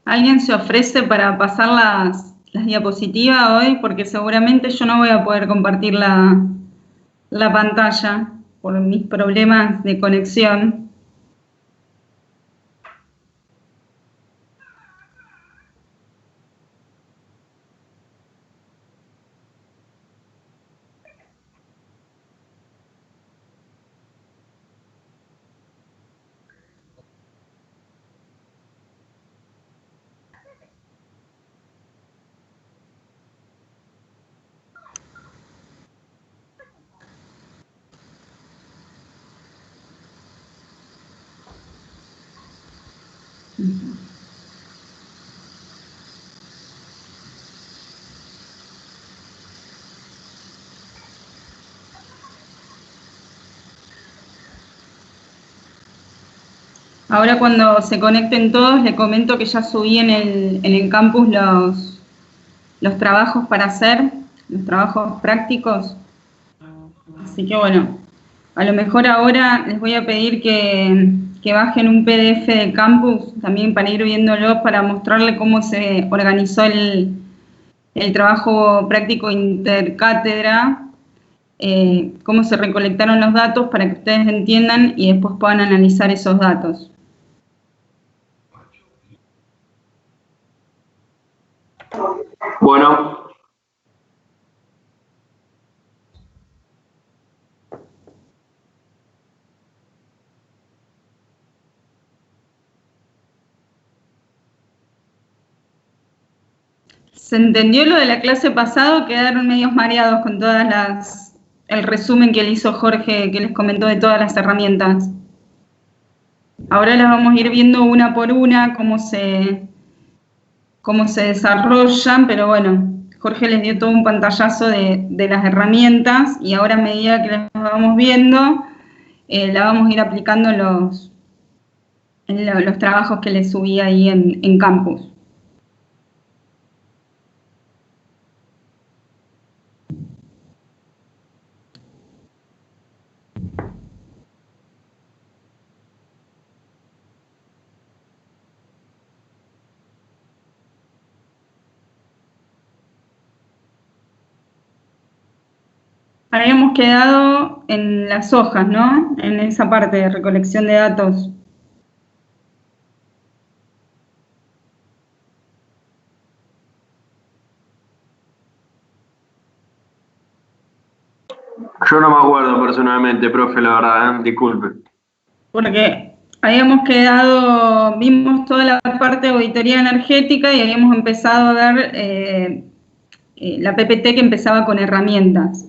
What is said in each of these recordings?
¿Alguien se ofrece para pasar las diapositivas hoy? Porque seguramente yo no voy a poder compartir la pantalla por mis problemas de conexión. Ahora cuando se conecten todos, les comento que ya subí en el campus los trabajos para hacer, los trabajos prácticos. Así que bueno, a lo mejor ahora les voy a pedir que bajen un PDF de campus también para ir viéndolo, para mostrarle cómo se organizó el trabajo práctico intercátedra, cómo se recolectaron los datos para que ustedes entiendan y después puedan analizar esos datos. Bueno. ¿Se entendió lo de la clase pasada? Quedaron medios mareados con el resumen que le hizo Jorge, que les comentó de todas las herramientas. Ahora las vamos a ir viendo una por una, cómo se desarrollan, pero bueno, Jorge les dio todo un pantallazo de las herramientas y ahora a medida que las vamos viendo, la vamos a ir aplicando en los trabajos que les subí ahí en campus. Habíamos quedado en las hojas, ¿no? En esa parte de recolección de datos. Yo no me acuerdo personalmente, profe, la verdad, disculpe. Porque vimos toda la parte de auditoría energética y habíamos empezado a ver la PPT que empezaba con herramientas.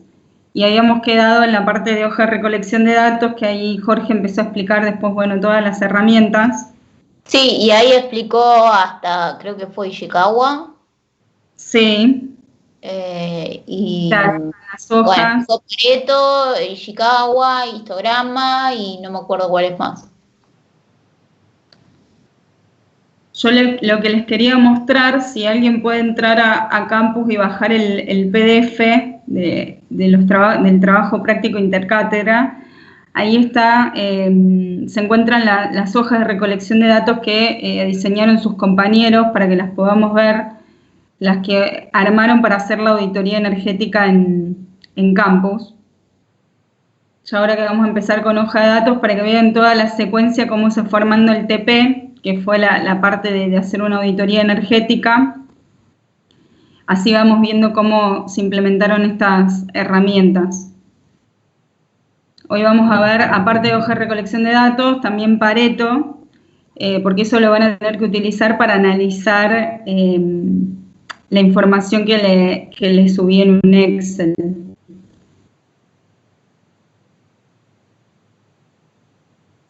Y habíamos quedado en la parte de hoja de recolección de datos, que ahí Jorge empezó a explicar después, bueno, todas las herramientas. Sí, y ahí explicó hasta, creo que fue Ishikawa. Sí. Y Claro, las hojas. bueno, Pareto, Ishikawa, histograma y no me acuerdo cuál es más. Yo lo que les quería mostrar, si alguien puede entrar a Campus y bajar el PDF del trabajo práctico intercátedra, ahí está, se encuentran las hojas de recolección de datos que diseñaron sus compañeros para que las podamos ver, las que armaron para hacer la auditoría energética en Campus. Ya ahora que vamos a empezar con hoja de datos para que vean toda la secuencia, cómo se fue armando el TP, que fue la parte de hacer una auditoría energética. Así vamos viendo cómo se implementaron estas herramientas. Hoy vamos a ver, aparte de hoja de recolección de datos, también Pareto, porque eso lo van a tener que utilizar para analizar la información que le subí en un Excel.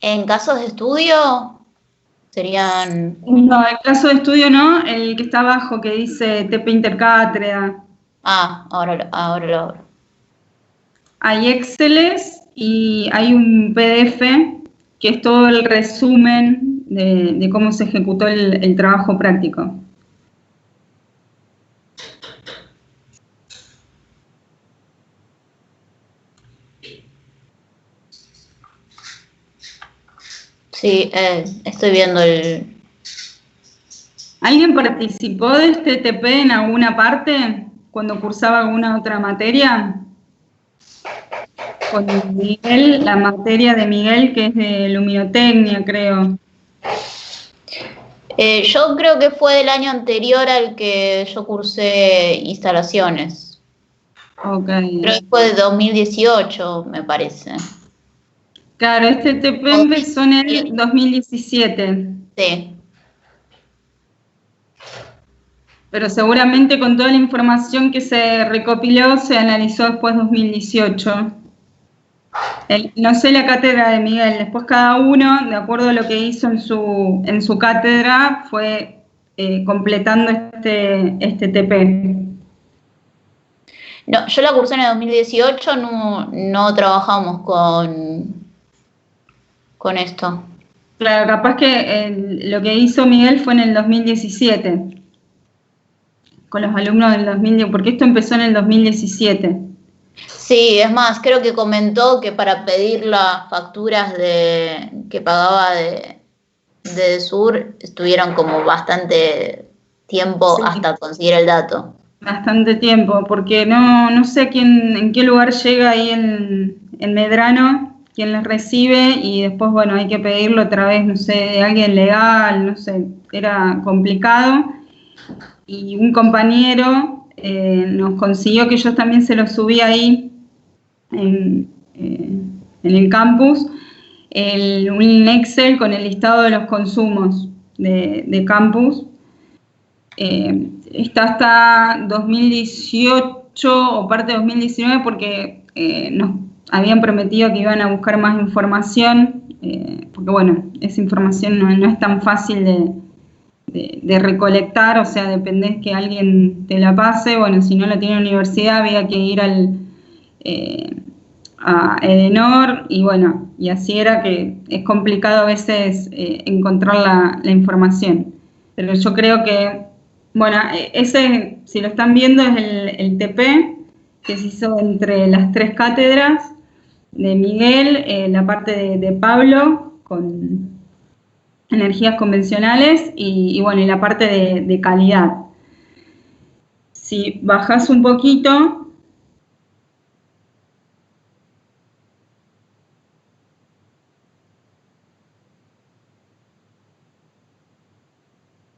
En casos de estudio serían... No, el caso de estudio no, el que está abajo que dice TP Intercátedra. Ah, ahora lo abro. Hay Exceles y hay un PDF que es todo el resumen de cómo se ejecutó el trabajo práctico. Sí, estoy viendo el... ¿Alguien participó de este TP en alguna parte cuando cursaba alguna otra materia? Con Miguel, la materia de Miguel, que es de luminotecnia, creo. Yo creo que fue del año anterior al que yo cursé instalaciones. Ok. Creo que fue de 2018, me parece. Claro, este TP empezó en el 2017. Sí. Pero seguramente con toda la información que se recopiló se analizó después 2018. No sé la cátedra de Miguel, después cada uno, de acuerdo a lo que hizo en su cátedra, fue completando este TP. No, yo la cursé en el 2018, no trabajamos con esto. Claro, capaz que lo que hizo Miguel fue en el 2017, con los alumnos del 2010, porque esto empezó en el 2017. Sí, es más, creo que comentó que para pedir las facturas que pagaba de Sur estuvieron como bastante tiempo Sí. hasta conseguir el dato. Bastante tiempo, porque no sé en qué lugar llega ahí en Medrano, quién les recibe, y después, bueno, hay que pedirlo otra vez, no sé, de alguien legal, no sé, era complicado. Y un compañero nos consiguió que yo también se lo subí ahí en el campus, un Excel con el listado de los consumos de campus. Está hasta 2018 o parte de 2019 porque nos habían prometido que iban a buscar más información, porque bueno, esa información no es tan fácil de recolectar, o sea, depende que alguien te la pase, bueno, si no la tiene la universidad había que ir a Edenor y bueno, y así era que es complicado a veces encontrar la información, pero yo creo que, bueno, ese, si lo están viendo, es el TP que se hizo entre las tres cátedras de Miguel, la parte de Pablo con energías convencionales y bueno, y la parte de calidad. Si bajas un poquito,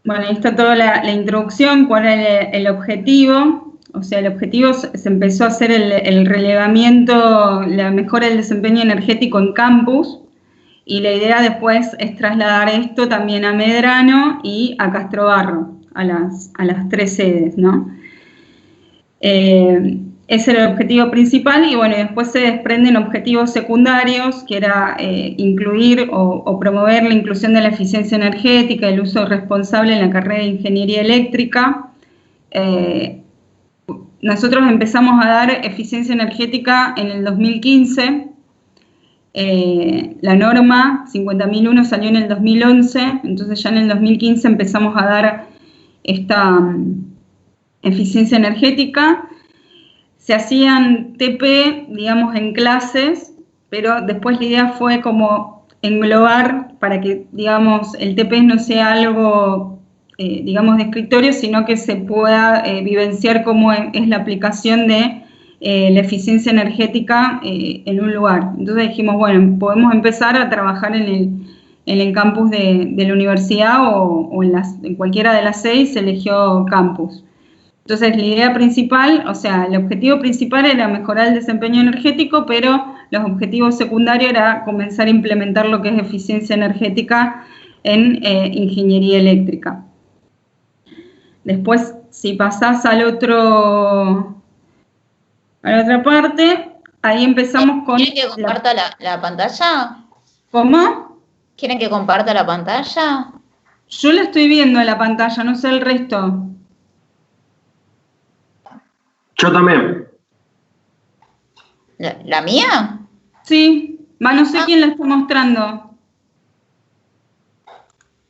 bueno, ahí está toda la introducción, cuál es el objetivo. O sea, el objetivo se empezó a hacer el relevamiento, la mejora del desempeño energético en campus, y la idea después es trasladar esto también a Medrano y a Castrobarro, a las tres sedes, ¿no? Ese era el objetivo principal y bueno, después se desprenden objetivos secundarios, que era incluir o promover la inclusión de la eficiencia energética, el uso responsable en la carrera de ingeniería eléctrica. Nosotros empezamos a dar eficiencia energética en el 2015. La norma 50.001 salió en el 2011, entonces ya en el 2015 empezamos a dar esta eficiencia energética. Se hacían TP, digamos, en clases, pero después la idea fue como englobar para que, digamos, el TP no sea algo, digamos, de escritorio, sino que se pueda vivenciar cómo es la aplicación de la eficiencia energética en un lugar. Entonces dijimos, bueno, podemos empezar a trabajar en el campus de la universidad o en cualquiera de las 6 se eligió campus. Entonces, la idea principal, o sea, el objetivo principal era mejorar el desempeño energético, pero los objetivos secundarios era comenzar a implementar lo que es eficiencia energética en ingeniería eléctrica. Después, si pasás a la otra parte, ahí empezamos con... ¿Quieren que comparta la pantalla? ¿Cómo? ¿Quieren que comparta la pantalla? Yo la estoy viendo en la pantalla, no sé el resto. Yo también. ¿La mía? Sí, no sé quién la está mostrando.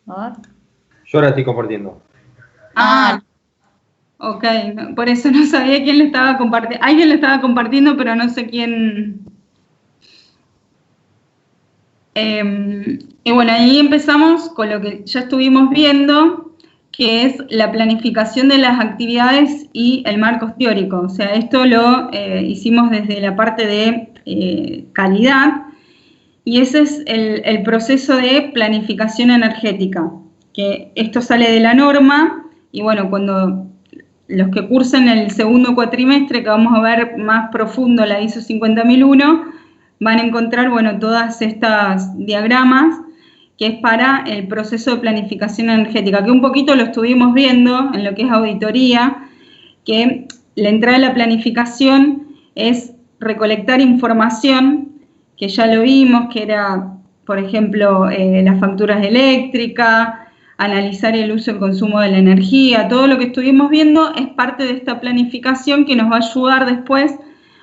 A ver. Yo la estoy compartiendo. Ok, por eso no sabía quién le estaba compartiendo. Alguien le estaba compartiendo, pero no sé quién. Y bueno, ahí empezamos con lo que ya estuvimos viendo, que es la planificación de las actividades y el marco teórico. O sea, esto lo hicimos desde la parte de calidad, y ese es el proceso de planificación energética, que esto sale de la norma, y bueno, cuando los que cursan el segundo cuatrimestre, que vamos a ver más profundo la ISO 50001, van a encontrar, bueno, todas estas diagramas, que es para el proceso de planificación energética, que un poquito lo estuvimos viendo en lo que es auditoría, que la entrada de la planificación es recolectar información, que ya lo vimos, que era, por ejemplo, las facturas eléctricas, analizar el uso y el consumo de la energía. Todo lo que estuvimos viendo es parte de esta planificación que nos va a ayudar después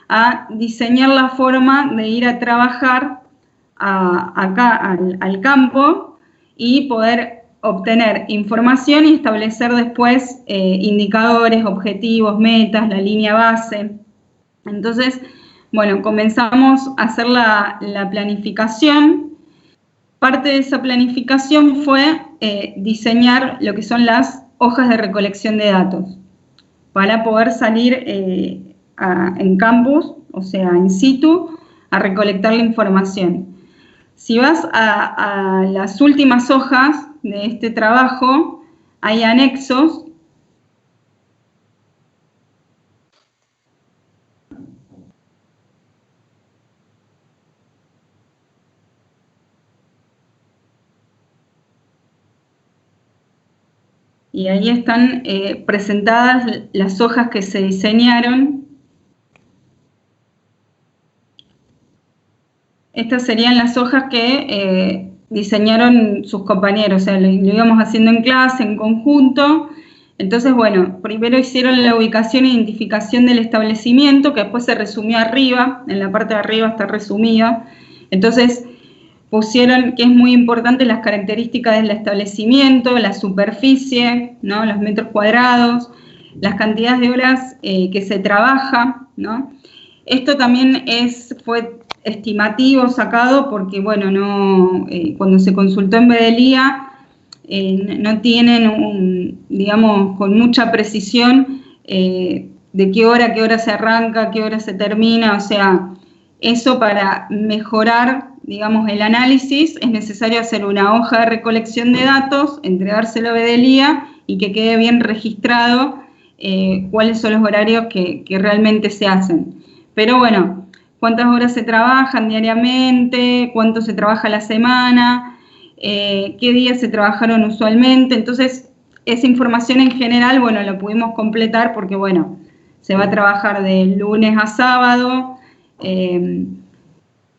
a diseñar la forma de ir a trabajar acá al campo y poder obtener información y establecer después indicadores, objetivos, metas, la línea base. Entonces, bueno, comenzamos a hacer la planificación. Parte de esa planificación fue diseñar lo que son las hojas de recolección de datos para poder salir en campus, o sea, in situ, a recolectar la información. Si vas a las últimas hojas de este trabajo, hay anexos. Y ahí están presentadas las hojas que se diseñaron. Estas serían las hojas que diseñaron sus compañeros, o sea, lo íbamos haciendo en clase, en conjunto. Entonces, bueno, primero hicieron la ubicación e identificación del establecimiento, que después se resumió arriba, en la parte de arriba está resumido. Entonces, pusieron que es muy importante las características del establecimiento, la superficie, ¿no?, los metros cuadrados, las cantidades de horas que se trabaja, ¿no? Esto también fue estimativo sacado porque, bueno, cuando se consultó en Bedelía, no tienen, digamos, con mucha precisión de qué hora se arranca, qué hora se termina. O sea, eso para mejorar, digamos, el análisis es necesario hacer una hoja de recolección de datos, entregárselo a Bedelía y que quede bien registrado cuáles son los horarios que realmente se hacen. Pero bueno, cuántas horas se trabajan diariamente, cuánto se trabaja a la semana, qué días se trabajaron usualmente. Entonces, esa información en general, bueno, la pudimos completar porque, bueno, se va a trabajar de lunes a sábado,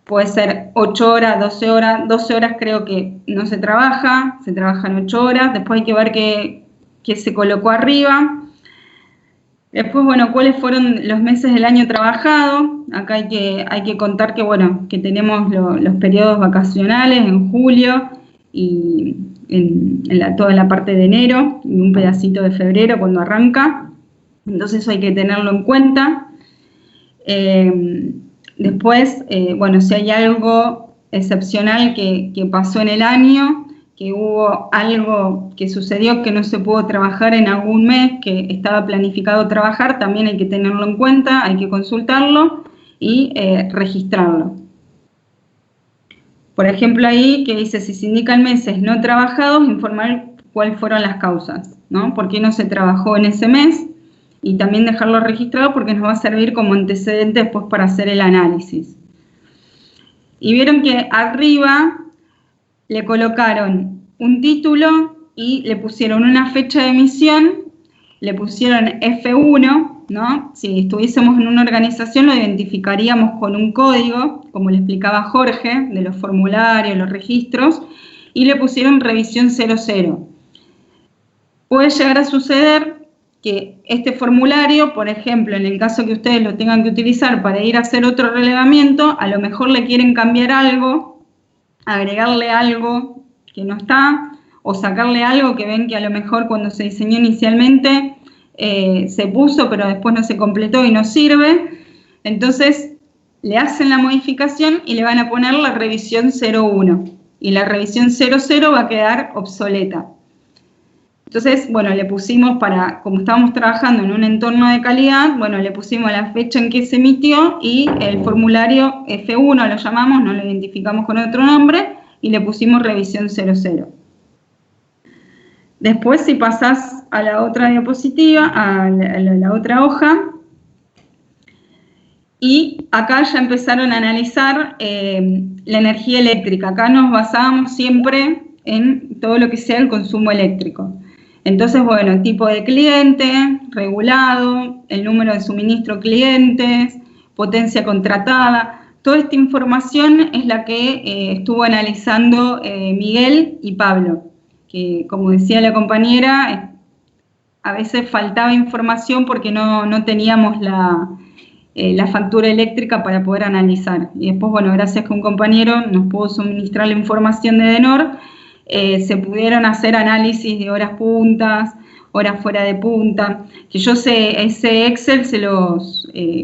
puede ser 8 horas, 12 horas, 12 horas creo que no se trabaja, se trabajan 8 horas, después hay que ver qué se colocó arriba. Después, bueno, cuáles fueron los meses del año trabajado. Acá hay que contar que, bueno, que tenemos los periodos vacacionales en julio y en toda la parte de enero y un pedacito de febrero cuando arranca. Entonces eso hay que tenerlo en cuenta. Después, bueno, si hay algo excepcional que pasó en el año, que hubo algo que sucedió que no se pudo trabajar en algún mes que estaba planificado trabajar, también hay que tenerlo en cuenta, hay que consultarlo y registrarlo. Por ejemplo, ahí que dice, si se indican meses no trabajados, informar cuáles fueron las causas, ¿no? ¿Por qué no se trabajó en ese mes? Y también dejarlo registrado porque nos va a servir como antecedente después para hacer el análisis. Y vieron que arriba le colocaron un título y le pusieron una fecha de emisión, le pusieron F1, ¿no? Si estuviésemos en una organización lo identificaríamos con un código, como le explicaba Jorge, de los formularios, los registros, y le pusieron revisión 00. Puede llegar a suceder que este formulario, por ejemplo, en el caso que ustedes lo tengan que utilizar para ir a hacer otro relevamiento, a lo mejor le quieren cambiar algo, agregarle algo que no está, o sacarle algo que ven que a lo mejor cuando se diseñó inicialmente se puso, pero después no se completó y no sirve. Entonces, le hacen la modificación y le van a poner la revisión 01. Y la revisión 00 va a quedar obsoleta. Entonces, bueno, le pusimos como estábamos trabajando en un entorno de calidad, bueno, le pusimos la fecha en que se emitió y el formulario F1 lo llamamos, no lo identificamos con otro nombre, y le pusimos revisión 00. Después, si pasás a la otra diapositiva, a la otra hoja, y acá ya empezaron a analizar la energía eléctrica. Acá nos basábamos siempre en todo lo que sea el consumo eléctrico. Entonces, bueno, tipo de cliente, regulado, el número de suministro clientes, potencia contratada. Toda esta información es la que estuvo analizando Miguel y Pablo, que como decía la compañera, a veces faltaba información porque no teníamos la factura eléctrica para poder analizar. Y después, bueno, gracias que un compañero nos pudo suministrar la información de Denor, se pudieron hacer análisis de horas puntas, horas fuera de punta, que yo ese Excel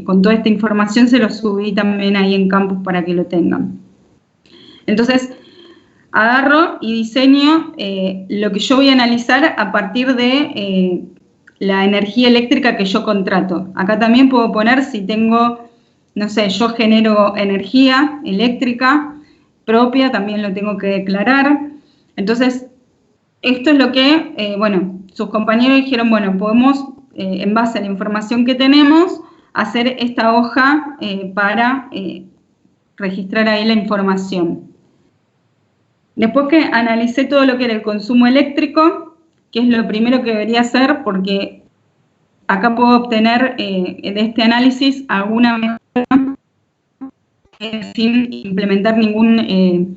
con toda esta información se los subí también ahí en Campus para que lo tengan. Entonces, agarro y diseño lo que yo voy a analizar a partir de la energía eléctrica que yo contrato. Acá también puedo poner si tengo, no sé, yo genero energía eléctrica propia, también lo tengo que declarar. Entonces, esto es lo que, bueno, sus compañeros dijeron, bueno, podemos, en base a la información que tenemos, hacer esta hoja para registrar ahí la información. Después que analicé todo lo que era el consumo eléctrico, que es lo primero que debería hacer, porque acá puedo obtener de este análisis alguna mejora sin implementar ningún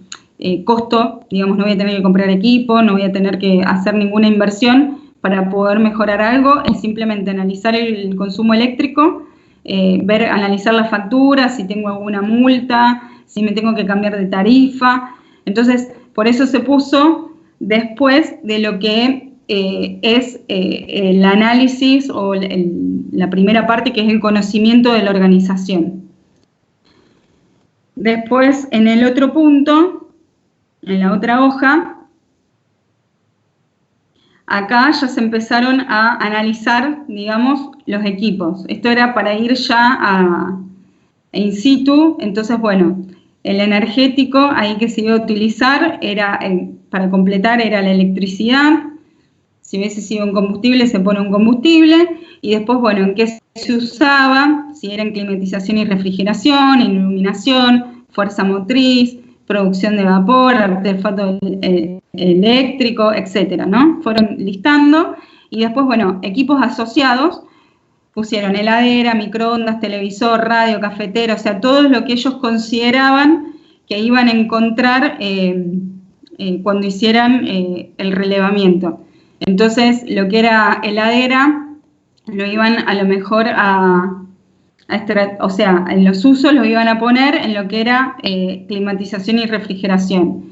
costo, digamos, no voy a tener que comprar equipo, no voy a tener que hacer ninguna inversión para poder mejorar algo, es simplemente analizar el consumo eléctrico, analizar la factura, si tengo alguna multa, si me tengo que cambiar de tarifa. Entonces, por eso se puso después de lo que es el análisis o la primera parte, que es el conocimiento de la organización. Después, en el otro punto, en la otra hoja, acá ya se empezaron a analizar, digamos, los equipos. Esto era para ir ya a in situ. Entonces, bueno, el energético ahí que se iba a utilizar era, para completar, era la electricidad. Si hubiese sido un combustible, se pone un combustible. Y después, bueno, en qué se usaba, si era en climatización y refrigeración, en iluminación, fuerza motriz, producción de vapor, artefacto eléctrico, etcétera, ¿no? Fueron listando. Y después, bueno, equipos asociados, pusieron heladera, microondas, televisor, radio, cafetera, o sea, todo lo que ellos consideraban que iban a encontrar cuando hicieran el relevamiento. Entonces, lo que era heladera, lo iban a lo mejor o sea, en los usos lo iban a poner en lo que era climatización y refrigeración.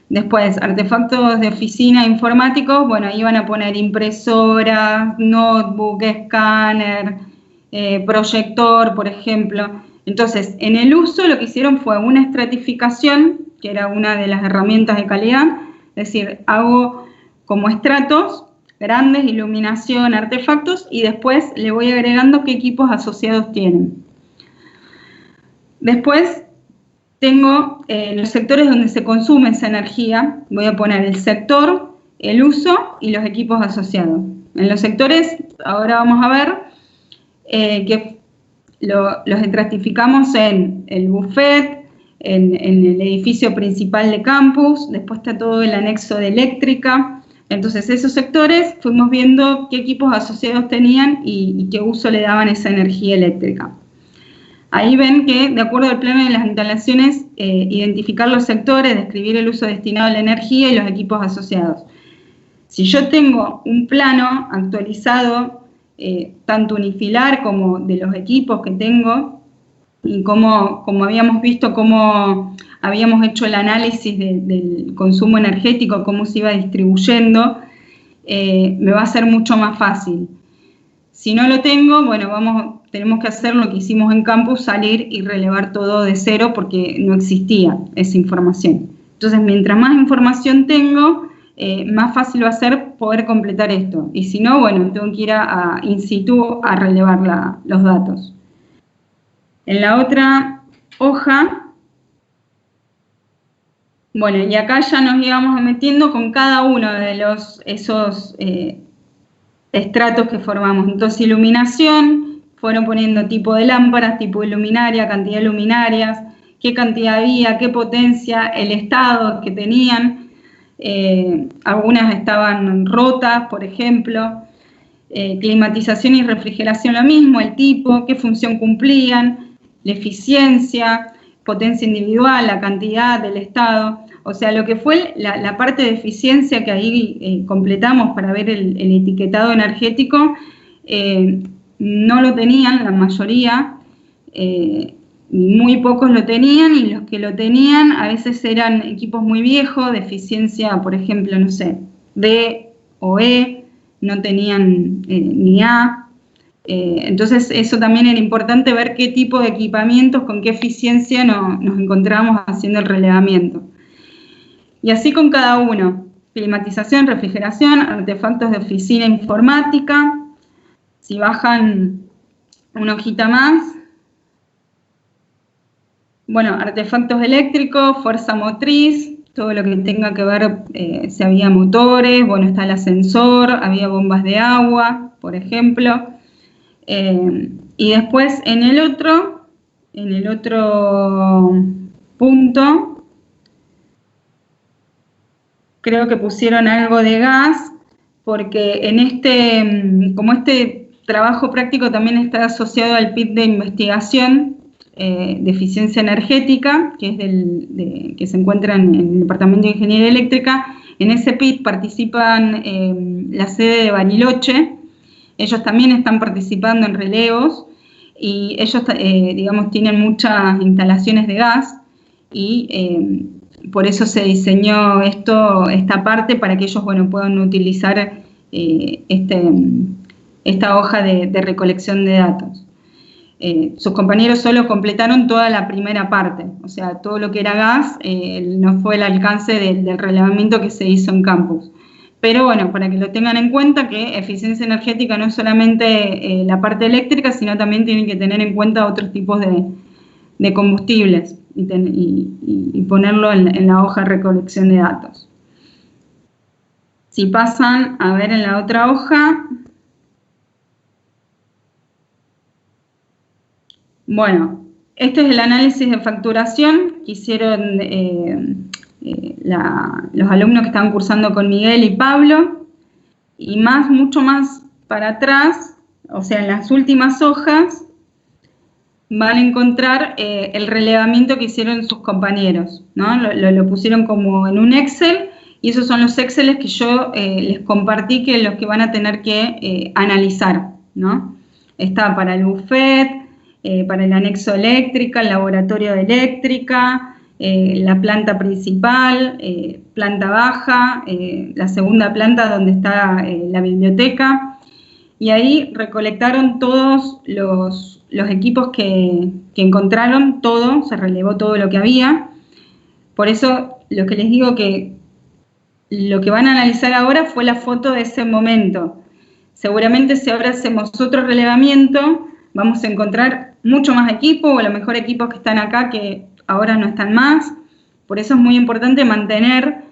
Después, artefactos de oficina informáticos, bueno, iban a poner impresora, notebook, escáner, proyector, por ejemplo. Entonces, en el uso lo que hicieron fue una estratificación, que era una de las herramientas de calidad, es decir, hago como estratos grandes, iluminación, artefactos, y después le voy agregando qué equipos asociados tienen. Después tengo los sectores donde se consume esa energía, voy a poner el sector, el uso y los equipos asociados. En los sectores, ahora vamos a ver que los estratificamos en el buffet, en el edificio principal de campus, después está todo el anexo de eléctrica. Entonces, esos sectores fuimos viendo qué equipos asociados tenían y qué uso le daban esa energía eléctrica. Ahí ven que, de acuerdo al plano de las instalaciones, identificar los sectores, describir el uso destinado a la energía y los equipos asociados. Si yo tengo un plano actualizado, tanto unifilar como de los equipos que tengo, y como habíamos visto cómo habíamos hecho el análisis del consumo energético, cómo se iba distribuyendo, me va a ser mucho más fácil. Si no lo tengo, bueno, tenemos que hacer lo que hicimos en campus, salir y relevar todo de cero porque no existía esa información. Entonces, mientras más información tengo, más fácil va a ser poder completar esto. Y si no, bueno, tengo que ir a in situ a relevar los datos. En la otra hoja, bueno, y acá ya nos íbamos metiendo con cada uno de esos estratos que formamos. Entonces, iluminación, fueron poniendo tipo de lámparas, tipo de luminaria, cantidad de luminarias, qué cantidad había, qué potencia, el estado que tenían. Algunas estaban rotas, por ejemplo. Climatización y refrigeración lo mismo, el tipo, qué función cumplían, la eficiencia, potencia individual, la cantidad del estado. O sea, lo que fue la parte de eficiencia que ahí completamos para ver el etiquetado energético, no lo tenían la mayoría, muy pocos lo tenían, y los que lo tenían a veces eran equipos muy viejos, de eficiencia, por ejemplo, no sé, D o E, no tenían ni A. Entonces eso también era importante, ver qué tipo de equipamientos, con qué eficiencia nos encontramos haciendo el relevamiento. Y así con cada uno: climatización, refrigeración, artefactos de oficina informática. Si bajan una hojita más, bueno, artefactos eléctricos, fuerza motriz, todo lo que tenga que ver, si había motores, bueno, está el ascensor, había bombas de agua, por ejemplo. Y después en el otro punto, creo que pusieron algo de gas, porque como este trabajo práctico también está asociado al PIT de investigación de eficiencia energética, que es que se encuentra en el Departamento de Ingeniería Eléctrica. En ese PIT participan la sede de Bariloche. Ellos también están participando en relevos, y ellos, digamos, tienen muchas instalaciones de gas, y por eso se diseñó esta parte, para que ellos, bueno, puedan utilizar esta hoja de recolección de datos. Sus compañeros solo completaron toda la primera parte, o sea, todo lo que era gas no fue el alcance del relevamiento que se hizo en campus. Pero bueno, para que lo tengan en cuenta, que eficiencia energética no es solamente la parte eléctrica, sino también tienen que tener en cuenta otros tipos de combustibles, y ponerlo en la hoja de recolección de datos. Si pasan a ver en la otra hoja, bueno, este es el análisis de facturación que hicieron los alumnos que estaban cursando con Miguel y Pablo, y mucho más para atrás, o sea, en las últimas hojas, van a encontrar el relevamiento que hicieron sus compañeros, ¿no? Lo pusieron como en un Excel, y esos son los Exceles que yo les compartí, que los que van a tener que analizar, ¿no? Está para el buffet, para el anexo eléctrica, el laboratorio de eléctrica, la planta principal, planta baja, la segunda planta donde está la biblioteca, y ahí recolectaron todos los equipos que encontraron, todo, se relevó todo lo que había. Por eso lo que les digo, que lo que van a analizar ahora fue la foto de ese momento. Seguramente si ahora hacemos otro relevamiento, vamos a encontrar mucho más equipo, o a lo mejor equipos que están acá que ahora no están más. Por eso es muy importante mantener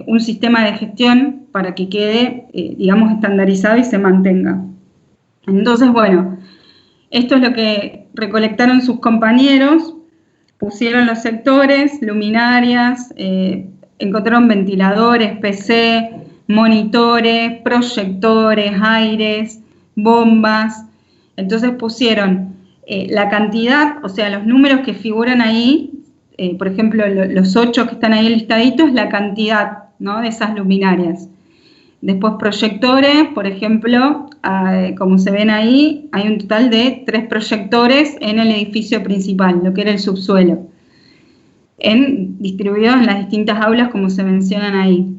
un sistema de gestión para que quede, digamos, estandarizado y se mantenga. Entonces, bueno, esto es lo que recolectaron sus compañeros, pusieron los sectores, luminarias, encontraron ventiladores, PC, monitores, proyectores, aires, bombas. Entonces pusieron la cantidad, o sea, los números que figuran ahí, por ejemplo, los 8 que están ahí listaditos, la cantidad, ¿no?, de esas luminarias. Después proyectores, por ejemplo, como se ven ahí, hay un total de 3 proyectores en el edificio principal, lo que era el subsuelo, distribuidos en las distintas aulas como se mencionan ahí.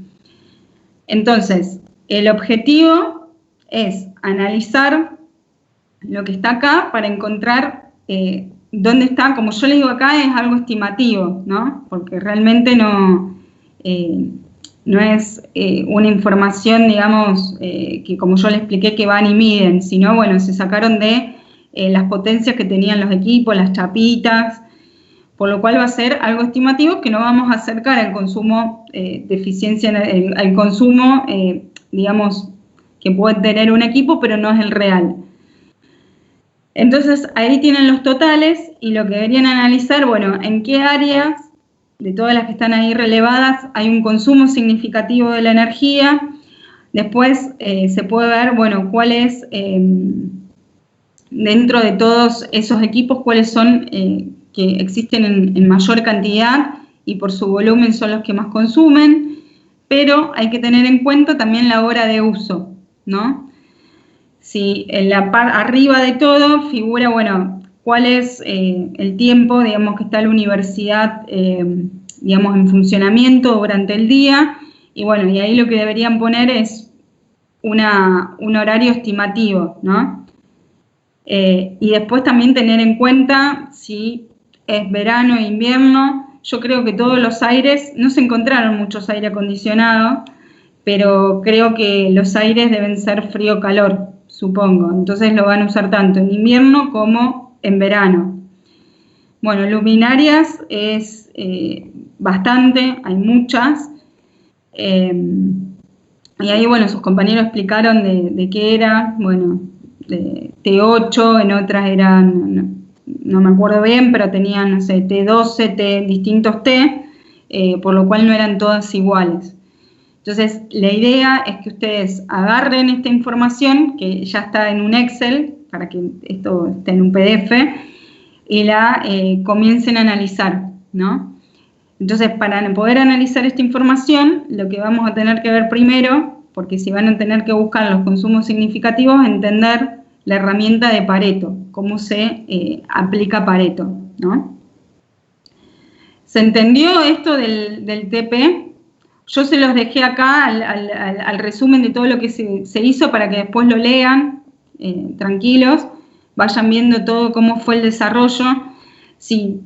Entonces, el objetivo es analizar lo que está acá para encontrar dónde está. Como yo le digo acá, es algo estimativo, ¿no? Porque realmente no no es una información, digamos, que como yo le expliqué, que van y miden, sino, bueno, se sacaron de las potencias que tenían los equipos, las chapitas, por lo cual va a ser algo estimativo que no vamos a acercar al consumo de eficiencia, al consumo, digamos, que puede tener un equipo, pero no es el real. Entonces, ahí tienen los totales y lo que deberían analizar, bueno, en qué áreas de todas las que están ahí relevadas hay un consumo significativo de la energía. Después se puede ver, bueno, cuál es, dentro de todos esos equipos, cuáles son que existen en mayor cantidad y por su volumen son los que más consumen, pero hay que tener en cuenta también la hora de uso, ¿no? Si en la parte arriba de todo figura, bueno, cuál es el tiempo, digamos, que está la universidad, digamos, en funcionamiento durante el día, y bueno, y ahí lo que deberían poner es un horario estimativo, ¿no? Y después también tener en cuenta si es verano e invierno. Yo creo que todos los aires, no se encontraron muchos aire acondicionado, pero creo que los aires deben ser frío-calor, supongo. Entonces lo van a usar tanto en invierno como en verano. Bueno, luminarias es bastante, hay muchas. Y ahí, bueno, sus compañeros explicaron de qué era, bueno, de T8, en otras eran, no me acuerdo bien, pero tenían, no sé, T12, distintos T, por lo cual no eran todas iguales. Entonces, la idea es que ustedes agarren esta información, que ya está en un Excel, para que esto esté en un PDF, y la comiencen a analizar, ¿no? Entonces, para poder analizar esta información, lo que vamos a tener que ver primero, porque si van a tener que buscar los consumos significativos, entender la herramienta de Pareto, cómo se aplica Pareto, ¿no? ¿Se entendió esto del TP? Yo se los dejé acá al resumen de todo lo que se hizo para que después lo lean, tranquilos, vayan viendo todo cómo fue el desarrollo. Si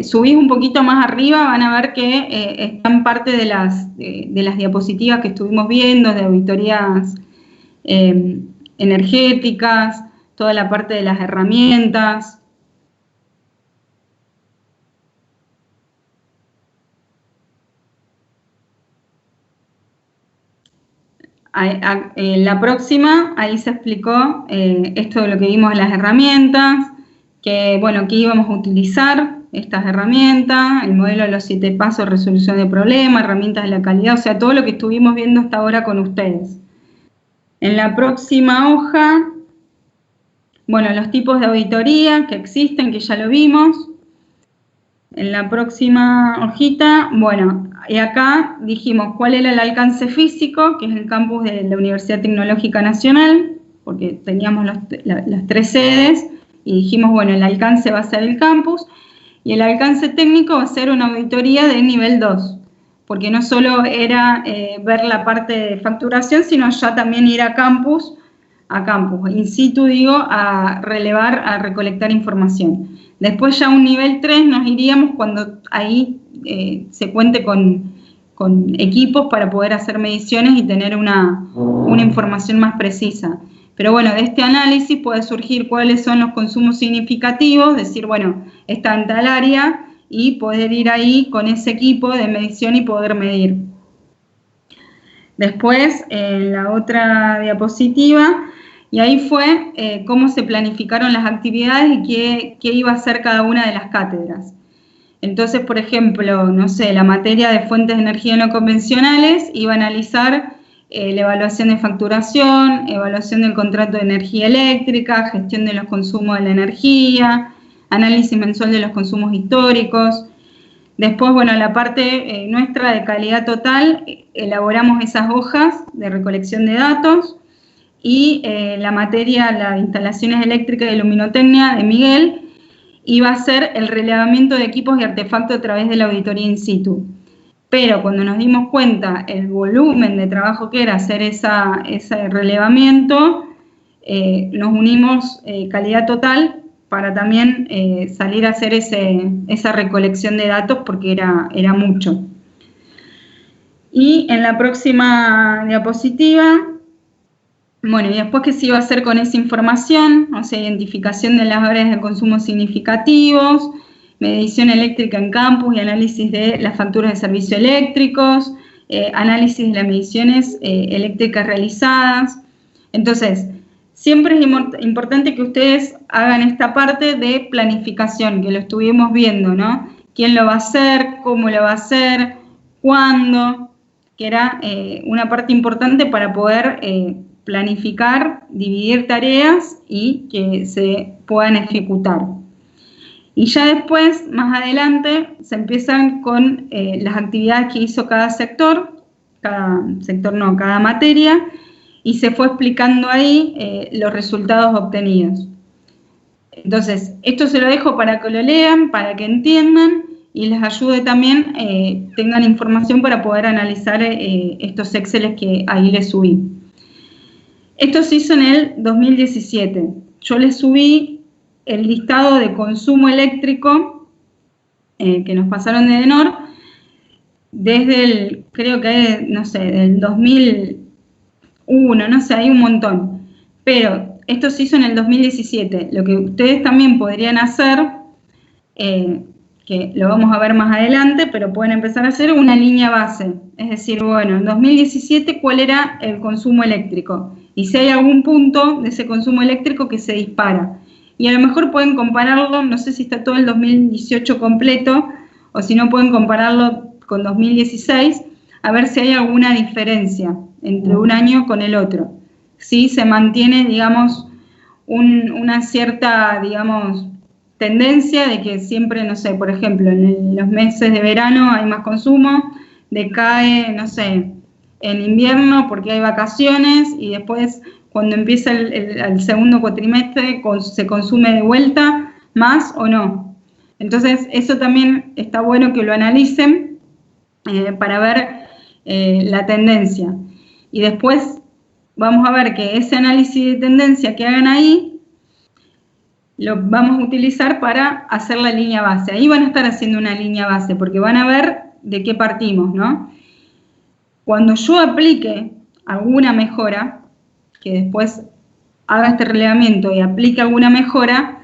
subís un poquito más arriba van a ver que están parte de las diapositivas que estuvimos viendo, de auditorías energéticas, toda la parte de las herramientas. La próxima, ahí se explicó esto de lo que vimos en las herramientas, que bueno, que íbamos a utilizar estas herramientas, el modelo de los 7 pasos, resolución de problemas, herramientas de la calidad, o sea, todo lo que estuvimos viendo hasta ahora con ustedes. En la próxima hoja, bueno, los tipos de auditoría que existen, que ya lo vimos. En la próxima hojita, bueno, y acá dijimos cuál era el alcance físico, que es el campus de la Universidad Tecnológica Nacional, porque teníamos las 3 sedes, y dijimos, bueno, el alcance va a ser el campus, y el alcance técnico va a ser una auditoría de nivel 2, porque no solo era ver la parte de facturación, sino ya también ir a campus, in situ digo, a relevar, a recolectar información. Después ya a un nivel 3 nos iríamos cuando ahí se cuente con equipos para poder hacer mediciones y tener una información más precisa. Pero bueno, de este análisis puede surgir cuáles son los consumos significativos, decir, bueno, está en tal área y poder ir ahí con ese equipo de medición y poder medir. Después, en la otra diapositiva, y ahí fue cómo se planificaron las actividades y qué iba a hacer cada una de las cátedras. Entonces, por ejemplo, no sé, la materia de fuentes de energía no convencionales iba a analizar la evaluación de facturación, evaluación del contrato de energía eléctrica, gestión de los consumos de la energía, análisis mensual de los consumos históricos. Después, bueno, la parte nuestra de calidad total, elaboramos esas hojas de recolección de datos y la materia, la de instalaciones eléctricas y luminotecnia de Miguel, iba a ser el relevamiento de equipos y artefactos a través de la auditoría in situ. Pero cuando nos dimos cuenta el volumen de trabajo que era hacer ese relevamiento, nos unimos calidad total para también salir a hacer esa recolección de datos porque era mucho. Y en la próxima diapositiva, bueno, y después qué se iba a hacer con esa información, o sea, identificación de las áreas de consumo significativos, medición eléctrica en campus y análisis de las facturas de servicios eléctricos, análisis de las mediciones eléctricas realizadas. Entonces, siempre es importante que ustedes hagan esta parte de planificación, que lo estuvimos viendo, ¿no? ¿Quién lo va a hacer? ¿Cómo lo va a hacer? ¿Cuándo? Que era una parte importante para poder planificar, dividir tareas y que se puedan ejecutar. Y ya después, más adelante, se empiezan con las actividades que hizo cada materia, y se fue explicando ahí los resultados obtenidos. Entonces, esto se lo dejo para que lo lean, para que entiendan y les ayude también, tengan información para poder analizar estos Exceles que ahí les subí. Esto se hizo en el 2017. Yo les subí el listado de consumo eléctrico que nos pasaron de EDENOR desde el, creo que, no sé, del 2001, no sé, hay un montón. Pero esto se hizo en el 2017. Lo que ustedes también podrían hacer, que lo vamos a ver más adelante, pero pueden empezar a hacer una línea base. Es decir, bueno, en 2017, ¿cuál era el consumo eléctrico? Y si hay algún punto de ese consumo eléctrico que se dispara. Y a lo mejor pueden compararlo, no sé si está todo el 2018 completo, o si no pueden compararlo con 2016, a ver si hay alguna diferencia entre un año con el otro. Si se mantiene, digamos, una cierta, digamos, tendencia de que siempre, no sé, por ejemplo, en los meses de verano hay más consumo, decae, no sé, en invierno porque hay vacaciones y después cuando empieza el segundo cuatrimestre se consume de vuelta más o no. Entonces eso también está bueno que lo analicen para ver la tendencia. Y después vamos a ver que ese análisis de tendencia que hagan ahí lo vamos a utilizar para hacer la línea base. Ahí van a estar haciendo una línea base porque van a ver de qué partimos, ¿no? Cuando yo aplique alguna mejora, que después haga este relevamiento y aplique alguna mejora,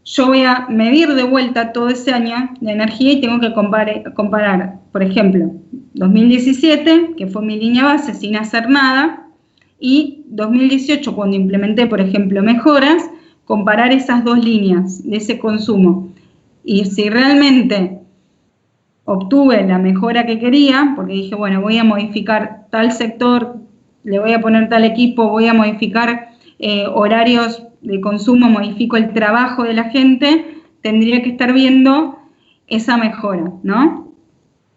yo voy a medir de vuelta todo ese año de energía y tengo que comparar, por ejemplo, 2017, que fue mi línea base sin hacer nada, y 2018, cuando implementé, por ejemplo, mejoras, comparar esas dos líneas de ese consumo. Y si realmente obtuve la mejora que quería, porque dije, bueno, voy a modificar tal sector, le voy a poner tal equipo, voy a modificar horarios de consumo, modifico el trabajo de la gente, tendría que estar viendo esa mejora, ¿no?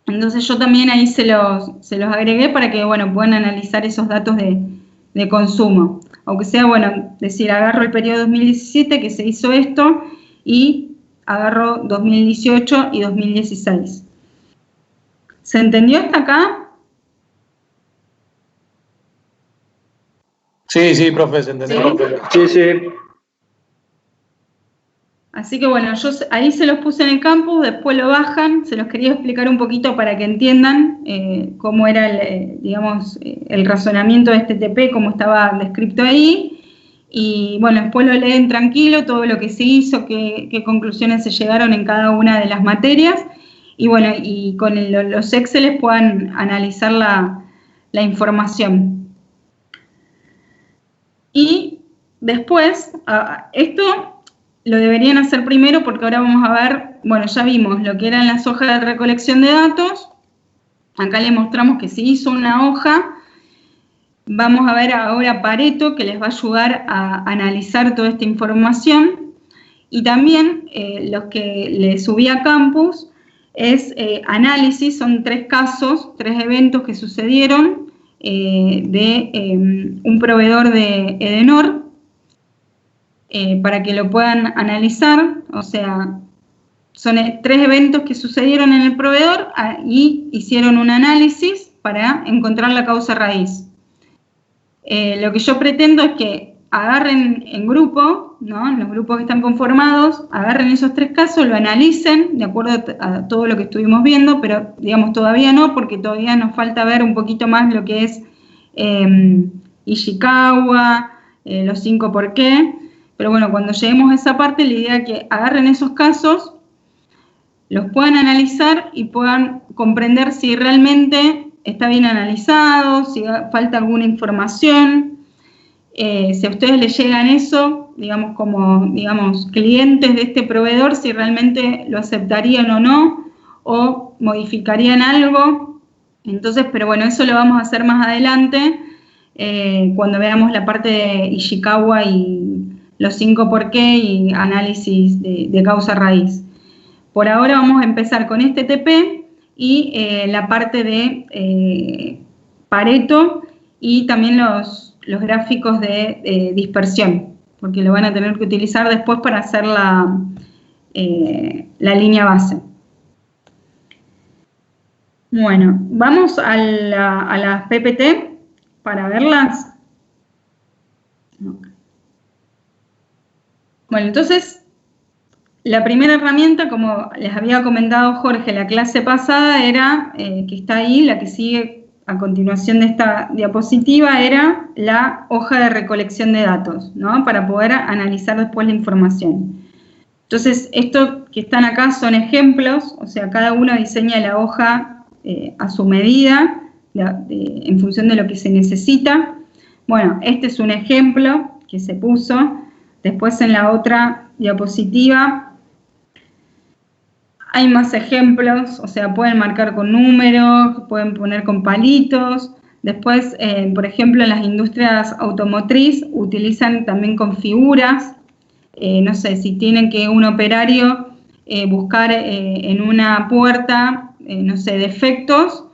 Entonces yo también ahí se los agregué para que, bueno, puedan analizar esos datos de consumo. Aunque sea, bueno, decir, agarro el periodo 2017 que se hizo esto y agarro 2018 y 2016. ¿Se entendió hasta acá? Sí, profe, se entendió. Sí, sí. Así que bueno, yo ahí se los puse en el campus, después lo bajan, se los quería explicar un poquito para que entiendan cómo era, digamos, el razonamiento de este TP, cómo estaba descrito ahí, y bueno, después lo leen tranquilo, todo lo que se hizo, qué conclusiones se llegaron en cada una de las materias, y bueno, y con los Exceles puedan analizar la información. Y después, esto lo deberían hacer primero porque ahora vamos a ver, bueno, ya vimos lo que eran las hojas de recolección de datos. Acá les mostramos que se hizo una hoja. Vamos a ver ahora Pareto, que les va a ayudar a analizar toda esta información. Y también los que les subí a Campus es análisis, son 3 casos, 3 eventos que sucedieron de un proveedor de EDENOR, para que lo puedan analizar. O sea, son 3 eventos que sucedieron en el proveedor y hicieron un análisis para encontrar la causa raíz. Lo que yo pretendo es que agarren en grupo ¿no? En los grupos que están conformados, agarren esos 3 casos, lo analicen de acuerdo a todo lo que estuvimos viendo, pero digamos todavía no, porque todavía nos falta ver un poquito más lo que es Ishikawa, los 5 por qué. Pero bueno, cuando lleguemos a esa parte, la idea es que agarren esos casos, los puedan analizar y puedan comprender si realmente está bien analizado, si falta alguna información. Si a ustedes les llegan eso, digamos, como clientes de este proveedor, si realmente lo aceptarían o no, o modificarían algo. Entonces, pero bueno, eso lo vamos a hacer más adelante, cuando veamos la parte de Ishikawa y los 5 por qué y análisis de causa raíz. Por ahora vamos a empezar con este TP y la parte de Pareto y también los gráficos de dispersión, porque lo van a tener que utilizar después para hacer la línea base. Bueno, vamos a las PPT para verlas. Bueno, entonces, la primera herramienta, como les había comentado Jorge la clase pasada, era, que está ahí, la que sigue a continuación de esta diapositiva, era la hoja de recolección de datos, ¿no? Para poder analizar después la información. Entonces, estos que están acá son ejemplos, o sea, cada uno diseña la hoja a su medida, en función de lo que se necesita. Bueno, este es un ejemplo que se puso. Después en la otra diapositiva hay más ejemplos, o sea, pueden marcar con números, pueden poner con palitos. Después, por ejemplo, en las industrias automotriz utilizan también con figuras. No sé, si tienen que un operario buscar en una puerta, no sé, defectos,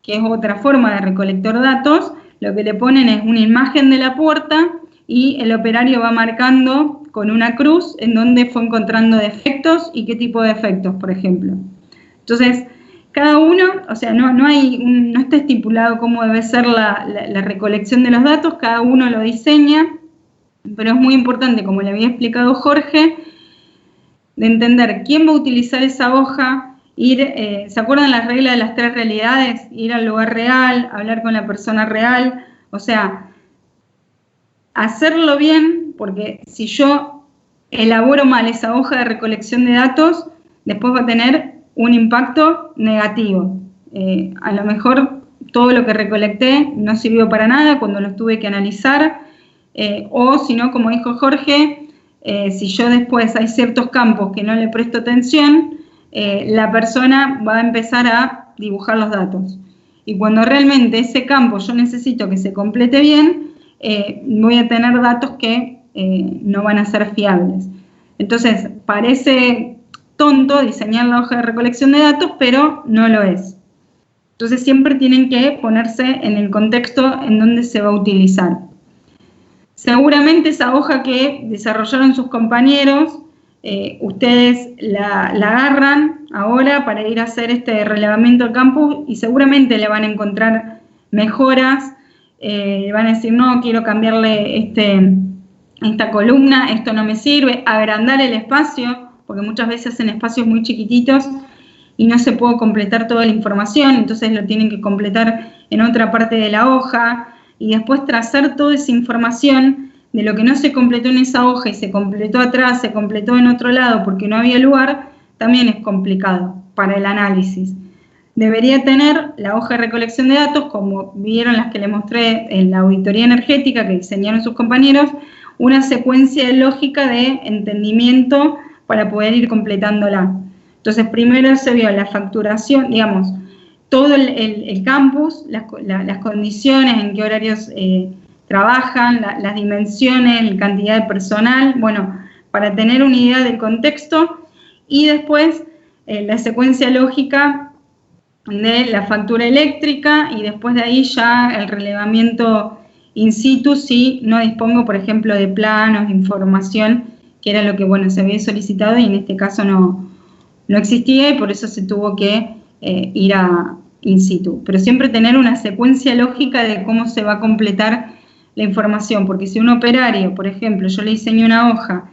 que es otra forma de recolectar datos, lo que le ponen es una imagen de la puerta y el operario va marcando con una cruz en donde fue encontrando defectos y qué tipo de defectos, por ejemplo. Entonces, cada uno, o sea, no está estipulado cómo debe ser la recolección de los datos, cada uno lo diseña, pero es muy importante, como le había explicado Jorge, de entender quién va a utilizar esa hoja, ¿se acuerdan las reglas de las 3 realidades? Ir al lugar real, hablar con la persona real, o sea, hacerlo bien, porque si yo elaboro mal esa hoja de recolección de datos, después va a tener un impacto negativo. A lo mejor todo lo que recolecté no sirvió para nada cuando lo tuve que analizar, o si no, como dijo Jorge, si yo después hay ciertos campos que no le presto atención, la persona va a empezar a dibujar los datos. Y cuando realmente ese campo yo necesito que se complete bien, voy a tener datos que no van a ser fiables. Entonces, parece tonto diseñar la hoja de recolección de datos, pero no lo es. Entonces, siempre tienen que ponerse en el contexto en donde se va a utilizar. Seguramente esa hoja que desarrollaron sus compañeros, ustedes la agarran ahora para ir a hacer este relevamiento al campus y seguramente le van a encontrar mejoras. Van a decir, no, quiero cambiarle esta columna, esto no me sirve, agrandar el espacio, porque muchas veces hacen espacios muy chiquititos y no se puede completar toda la información, entonces lo tienen que completar en otra parte de la hoja, y después trazar toda esa información de lo que no se completó en esa hoja y se completó atrás, se completó en otro lado porque no había lugar, también es complicado para el análisis. Debería tener la hoja de recolección de datos, como vieron las que les mostré en la auditoría energética que diseñaron sus compañeros, una secuencia lógica de entendimiento para poder ir completándola. Entonces, primero se vio la facturación, digamos, todo el campus, las condiciones, en qué horarios trabajan, las dimensiones, la cantidad de personal, bueno, para tener una idea del contexto, y después la secuencia lógica de la factura eléctrica, y después de ahí ya el relevamiento in situ si no dispongo, por ejemplo, de planos, de información, que era lo que, bueno, se había solicitado y en este caso no existía, y por eso se tuvo que ir a in situ. Pero siempre tener una secuencia lógica de cómo se va a completar la información, porque si un operario, por ejemplo, yo le diseño una hoja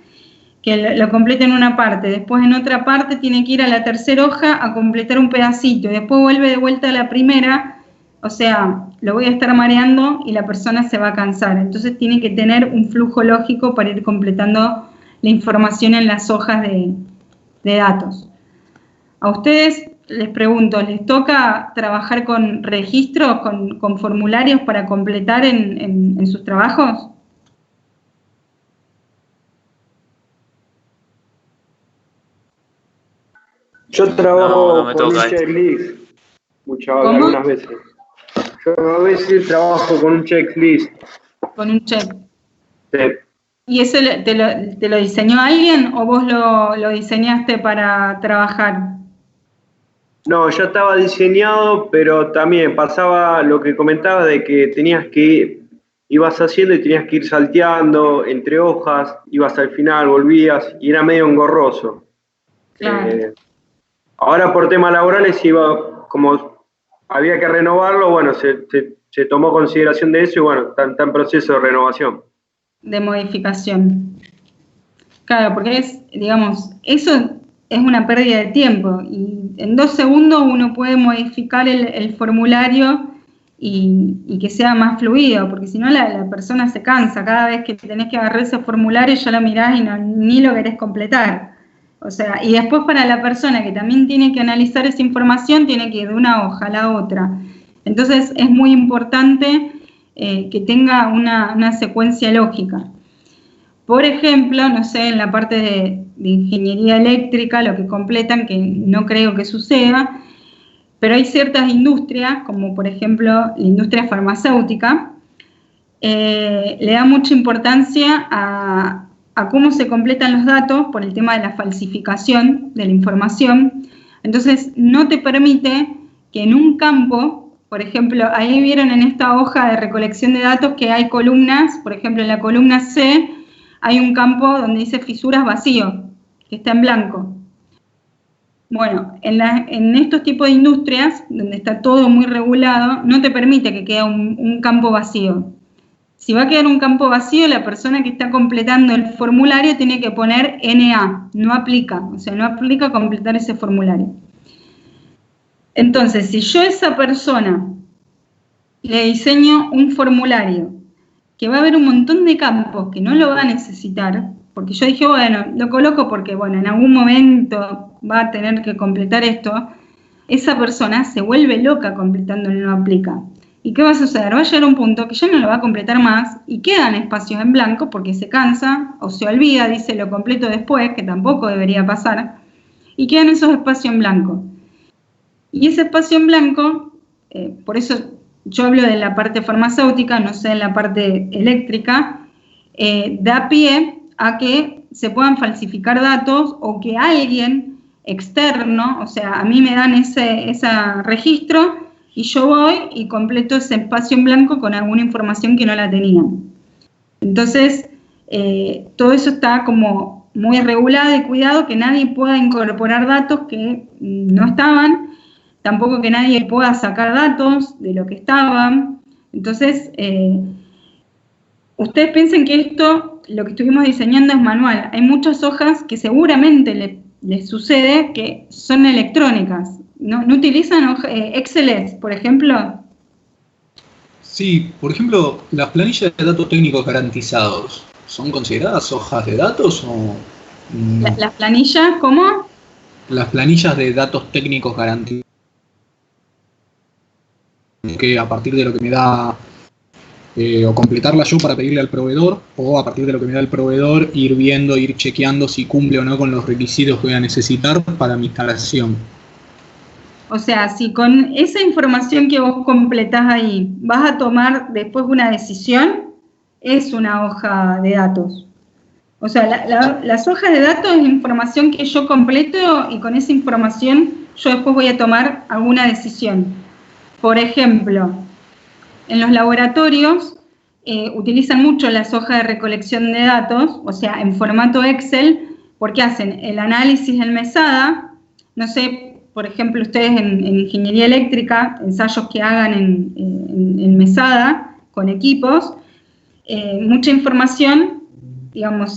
que lo completa en una parte, después en otra parte tiene que ir a la tercera hoja a completar un pedacito, y después vuelve de vuelta a la primera, o sea, lo voy a estar mareando y la persona se va a cansar. Entonces tiene que tener un flujo lógico para ir completando la información en las hojas de datos. A ustedes les pregunto, ¿les toca trabajar con registros, con formularios para completar en sus trabajos? Yo trabajo No me con un toca. checklist, ¿Cómo? algunas veces. Yo a veces trabajo con un checklist. Con un check. Sí. ¿Y eso te lo diseñó alguien o vos lo diseñaste para trabajar? No, ya estaba diseñado, pero también pasaba lo que comentaba de que ibas haciendo y tenías que ir salteando entre hojas, ibas al final, volvías, y era medio engorroso. Claro. Ahora por temas laborales como había que renovarlo, bueno, se tomó consideración de eso y bueno, está en proceso de renovación. De modificación. Claro, porque eso es una pérdida de tiempo y en 2 segundos uno puede modificar el formulario y que sea más fluido, porque si no la persona se cansa. Cada vez que tenés que agarrar ese formulario ya lo mirás y ni lo querés completar. O sea, y después para la persona que también tiene que analizar esa información, tiene que ir de una hoja a la otra. Entonces es muy importante que tenga una secuencia lógica. Por ejemplo, no sé, en la parte de ingeniería eléctrica, lo que completan, que no creo que suceda, pero hay ciertas industrias, como por ejemplo la industria farmacéutica, le da mucha importancia a cómo se completan los datos por el tema de la falsificación de la información. Entonces, no te permite que en un campo, por ejemplo, ahí vieron en esta hoja de recolección de datos que hay columnas, por ejemplo, en la columna C hay un campo donde dice fisuras vacío, que está en blanco. Bueno, en estos tipos de industrias, donde está todo muy regulado, no te permite que quede un campo vacío. Si va a quedar un campo vacío, la persona que está completando el formulario tiene que poner NA, no aplica, o sea, no aplica completar ese formulario. Entonces, si yo a esa persona le diseño un formulario que va a haber un montón de campos que no lo va a necesitar, porque yo dije, bueno, lo coloco porque, bueno, en algún momento va a tener que completar esto, esa persona se vuelve loca completando el no aplica. ¿Y qué va a suceder? Va a llegar un punto que ya no lo va a completar más y quedan espacios en blanco porque se cansa o se olvida, dice lo completo después, que tampoco debería pasar, y quedan esos espacios en blanco. Y ese espacio en blanco, por eso yo hablo de la parte farmacéutica, no sé, en la parte eléctrica, da pie a que se puedan falsificar datos o que alguien externo, o sea, a mí me dan ese registro y yo voy y completo ese espacio en blanco con alguna información que no la tenían. Entonces, todo eso está como muy regulado y cuidado, que nadie pueda incorporar datos que no estaban, tampoco que nadie pueda sacar datos de lo que estaban. Entonces, ustedes piensen que esto, lo que estuvimos diseñando es manual. Hay muchas hojas que seguramente les sucede que son electrónicas. ¿No utilizan Excel, por ejemplo? Sí, por ejemplo, las planillas de datos técnicos garantizados, ¿son consideradas hojas de datos o...? ¿Las planillas cómo? Las planillas de datos técnicos garantizados, que a partir de lo que me da, o completarla yo para pedirle al proveedor, o a partir de lo que me da el proveedor, ir chequeando si cumple o no con los requisitos que voy a necesitar para mi instalación. O sea, si con esa información que vos completás ahí vas a tomar después una decisión, es una hoja de datos. O sea, las hojas de datos es información que yo completo y con esa información yo después voy a tomar alguna decisión. Por ejemplo, en los laboratorios utilizan mucho las hojas de recolección de datos, o sea, en formato Excel, porque hacen el análisis en mesada, no sé, por ejemplo, ustedes en ingeniería eléctrica, ensayos que hagan en mesada con equipos, mucha información, digamos,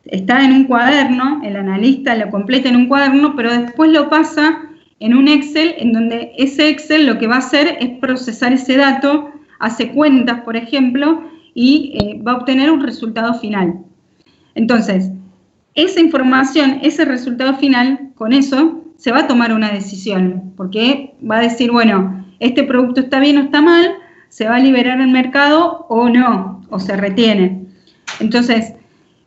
está en un cuaderno, el analista lo completa en un cuaderno, pero después lo pasa en un Excel, en donde ese Excel lo que va a hacer es procesar ese dato, hace cuentas, por ejemplo, y va a obtener un resultado final. Entonces, esa información, ese resultado final, con eso se va a tomar una decisión, porque va a decir, bueno, este producto está bien o está mal, se va a liberar al mercado o no, o se retiene. Entonces,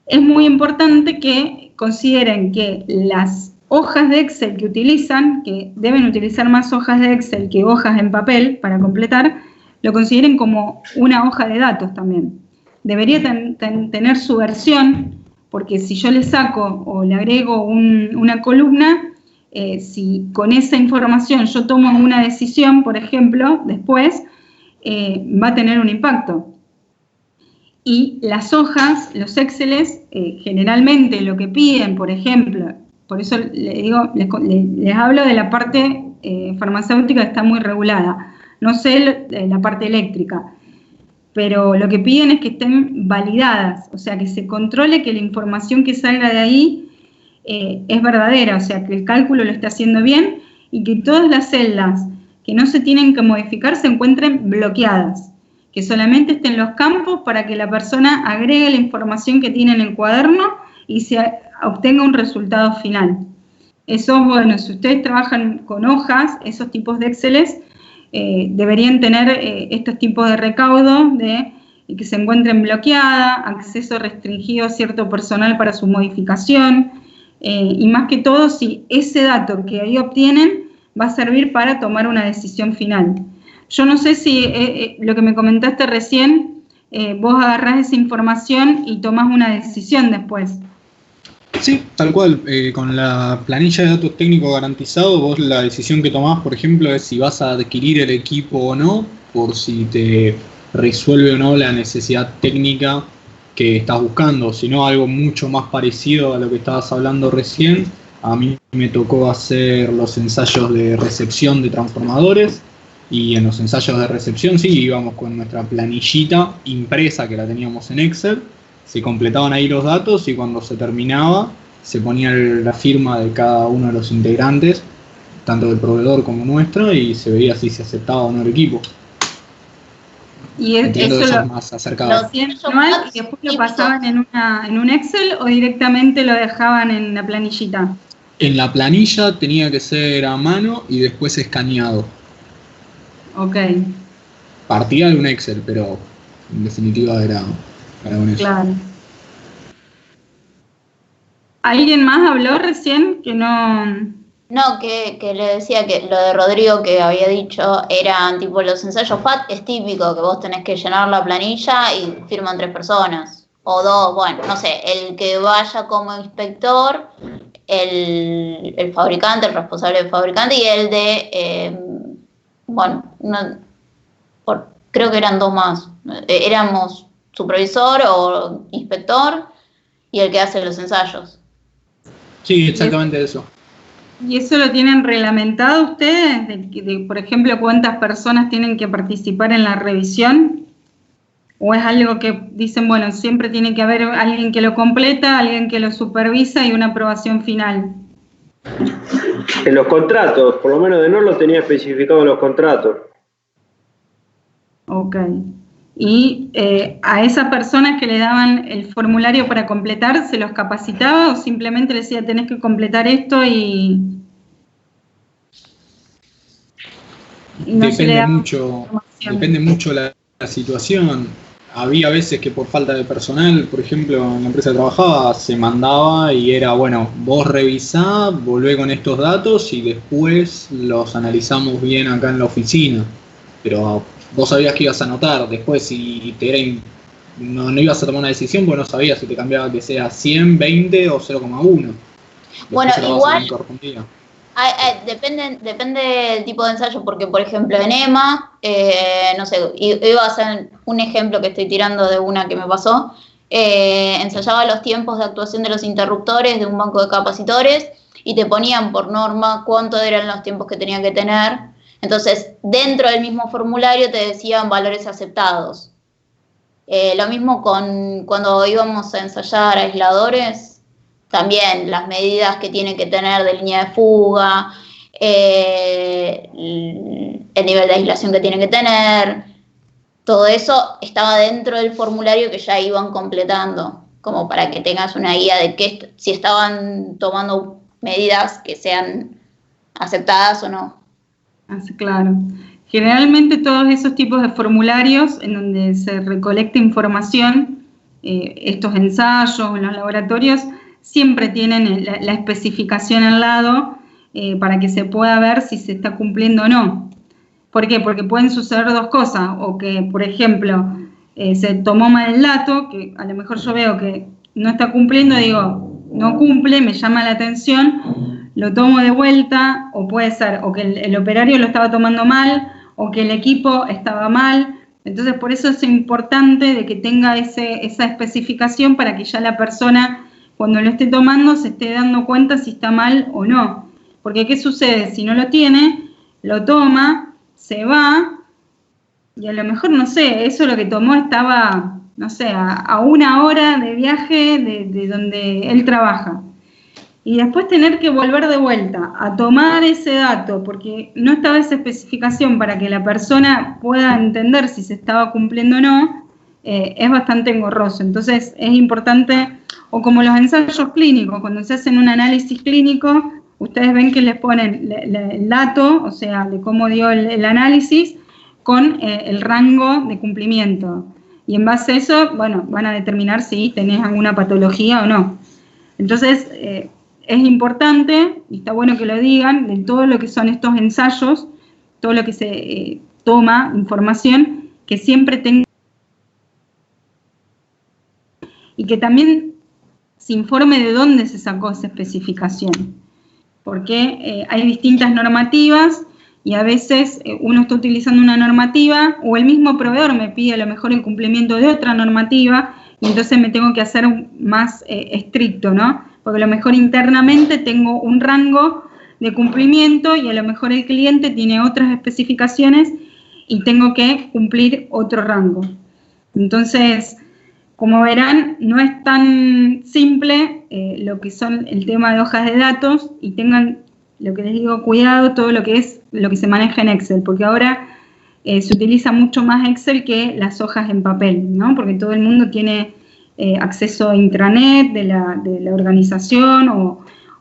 es muy importante que consideren que las hojas de Excel que utilizan, que deben utilizar más hojas de Excel que hojas en papel para completar, lo consideren como una hoja de datos también. Debería tener su versión, porque si yo le saco o le agrego una columna, si con esa información yo tomo una decisión, por ejemplo, después, va a tener un impacto. Y las hojas, los Exceles, generalmente lo que piden, por ejemplo, por eso les hablo de la parte farmacéutica que está muy regulada, no sé la parte eléctrica, pero lo que piden es que estén validadas, o sea, que se controle que la información que salga de ahí es verdadera, o sea, que el cálculo lo está haciendo bien y que todas las celdas que no se tienen que modificar se encuentren bloqueadas, que solamente estén los campos para que la persona agregue la información que tiene en el cuaderno y se obtenga un resultado final. Eso, bueno, si ustedes trabajan con hojas, esos tipos de Exceles, deberían tener estos tipos de recaudo de que se encuentren bloqueadas, acceso restringido a cierto personal para su modificación, y más que todo si ese dato que ahí obtienen va a servir para tomar una decisión final. Yo no sé si lo que me comentaste recién, vos agarrás esa información y tomás una decisión después. Sí, tal cual. Con la planilla de datos técnicos garantizado, vos la decisión que tomás, por ejemplo, es si vas a adquirir el equipo o no, por si te resuelve o no la necesidad técnica que estás buscando, sino algo mucho más parecido a lo que estabas hablando recién. A mí me tocó hacer los ensayos de recepción de transformadores, y en los ensayos de recepción sí íbamos con nuestra planillita impresa que la teníamos en Excel, se completaban ahí los datos y cuando se terminaba se ponía la firma de cada uno de los integrantes, tanto del proveedor como nuestra, y se veía si se aceptaba o no el equipo. Y eso lo es más acercado. ¿Lo hacían manual y después lo pasaban en un Excel o directamente lo dejaban en la planillita? En la planilla tenía que ser a mano y después escaneado. Ok. Partía de un Excel, pero en definitiva era un Excel. Claro. ¿Alguien más habló recién que no...? No, que le decía que lo de Rodrigo que había dicho eran tipo los ensayos FAT, es típico que vos tenés que llenar la planilla y firman 3 personas, o 2, bueno, no sé, el que vaya como inspector, el fabricante, el responsable del fabricante y el de, creo que eran 2 más, éramos supervisor o inspector y el que hace los ensayos. Sí, exactamente eso. ¿Y eso lo tienen reglamentado ustedes? De, por ejemplo, ¿cuántas personas tienen que participar en la revisión? ¿O es algo que dicen, bueno, siempre tiene que haber alguien que lo completa, alguien que lo supervisa y una aprobación final? En los contratos, por lo menos de no lo tenía especificado en los contratos. Ok. ¿Y a esas personas que le daban el formulario para completar, se los capacitaba o simplemente le decía, tenés que completar esto y no depende mucho la situación. Había veces que por falta de personal, por ejemplo, en la empresa que trabajaba, se mandaba y era, bueno, vos revisá, volvé con estos datos y después los analizamos bien acá en la oficina. Pero vos sabías que ibas a anotar, después si no ibas a tomar una decisión, pues no sabías si te cambiaba que sea 100, 20 o 0,1. Bueno, igual depende del tipo de ensayo, porque por ejemplo en EMA, no sé, iba a hacer un ejemplo que estoy tirando de una que me pasó, ensayaba los tiempos de actuación de los interruptores de un banco de capacitores y te ponían por norma cuánto eran los tiempos que tenían que tener. Entonces, dentro del mismo formulario te decían valores aceptados. Lo mismo con cuando íbamos a ensayar aisladores, también las medidas que tiene que tener de línea de fuga, el nivel de aislación que tiene que tener, todo eso estaba dentro del formulario que ya iban completando, como para que tengas una guía de que si estaban tomando medidas que sean aceptadas o no. Claro. Generalmente todos esos tipos de formularios en donde se recolecta información, estos ensayos en los laboratorios, siempre tienen la especificación al lado para que se pueda ver si se está cumpliendo o no. ¿Por qué? Porque pueden suceder dos cosas, o que, por ejemplo, se tomó mal el dato, que a lo mejor yo veo que no está cumpliendo, digo, no cumple, me llama la atención, lo tomo de vuelta, o puede ser, o que el operario lo estaba tomando mal, o que el equipo estaba mal. Entonces, por eso es importante de que tenga esa especificación para que ya la persona, cuando lo esté tomando, se esté dando cuenta si está mal o no. Porque, ¿qué sucede? Si no lo tiene, lo toma, se va, y a lo mejor, no sé, eso lo que tomó estaba, no sé, a 1 hora de viaje de donde él trabaja. Y después tener que volver de vuelta a tomar ese dato, porque no estaba esa especificación para que la persona pueda entender si se estaba cumpliendo o no, es bastante engorroso. Entonces es importante, o como los ensayos clínicos, cuando se hacen un análisis clínico, ustedes ven que les ponen el dato, o sea, de cómo dio el análisis, con el rango de cumplimiento. Y en base a eso, bueno, van a determinar si tenés alguna patología o no. Entonces, es importante, y está bueno que lo digan, de todo lo que son estos ensayos, todo lo que se toma, información, que siempre tenga, y que también se informe de dónde se sacó esa especificación, porque hay distintas normativas, y a veces uno está utilizando una normativa, o el mismo proveedor me pide a lo mejor el cumplimiento de otra normativa, y entonces me tengo que hacer más estricto, ¿no? Porque a lo mejor internamente tengo un rango de cumplimiento y a lo mejor el cliente tiene otras especificaciones y tengo que cumplir otro rango. Entonces, como verán, no es tan simple lo que son el tema de hojas de datos, y tengan, lo que les digo, cuidado todo lo que se maneja en Excel, porque ahora se utiliza mucho más Excel que las hojas en papel, ¿no? Porque todo el mundo tiene acceso a intranet de la organización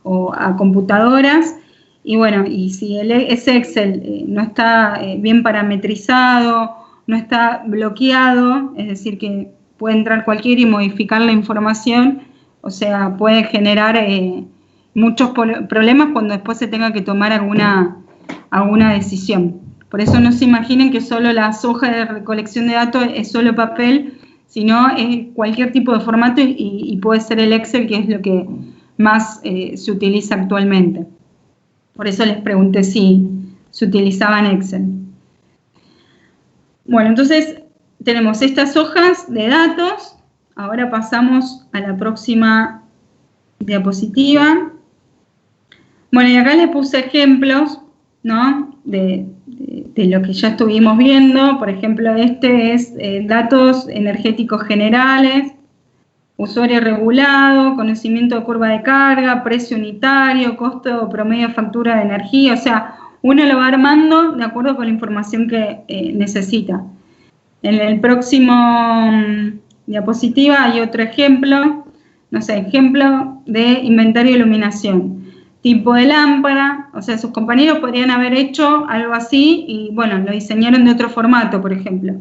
o a computadoras, y bueno, y si ese Excel no está bien parametrizado, no está bloqueado, es decir, que puede entrar cualquiera y modificar la información, o sea, puede generar muchos problemas cuando después se tenga que tomar alguna decisión. Por eso no se imaginen que solo las hojas de recolección de datos es solo papel, sino es cualquier tipo de formato, y puede ser el Excel, que es lo que más se utiliza actualmente. Por eso les pregunté si se utilizaban Excel. Bueno, entonces tenemos estas hojas de datos. Ahora pasamos a la próxima diapositiva. Bueno, y acá les puse ejemplos, ¿no?, de lo que ya estuvimos viendo. Por ejemplo, este es datos energéticos generales, usuario regulado, conocimiento de curva de carga, precio unitario, costo promedio de factura de energía. O sea, uno lo va armando de acuerdo con la información que necesita. En el próximo diapositiva hay otro ejemplo, no sé, ejemplo de inventario de iluminación. Tipo de lámpara, o sea, sus compañeros podrían haber hecho algo así y, bueno, lo diseñaron de otro formato, por ejemplo.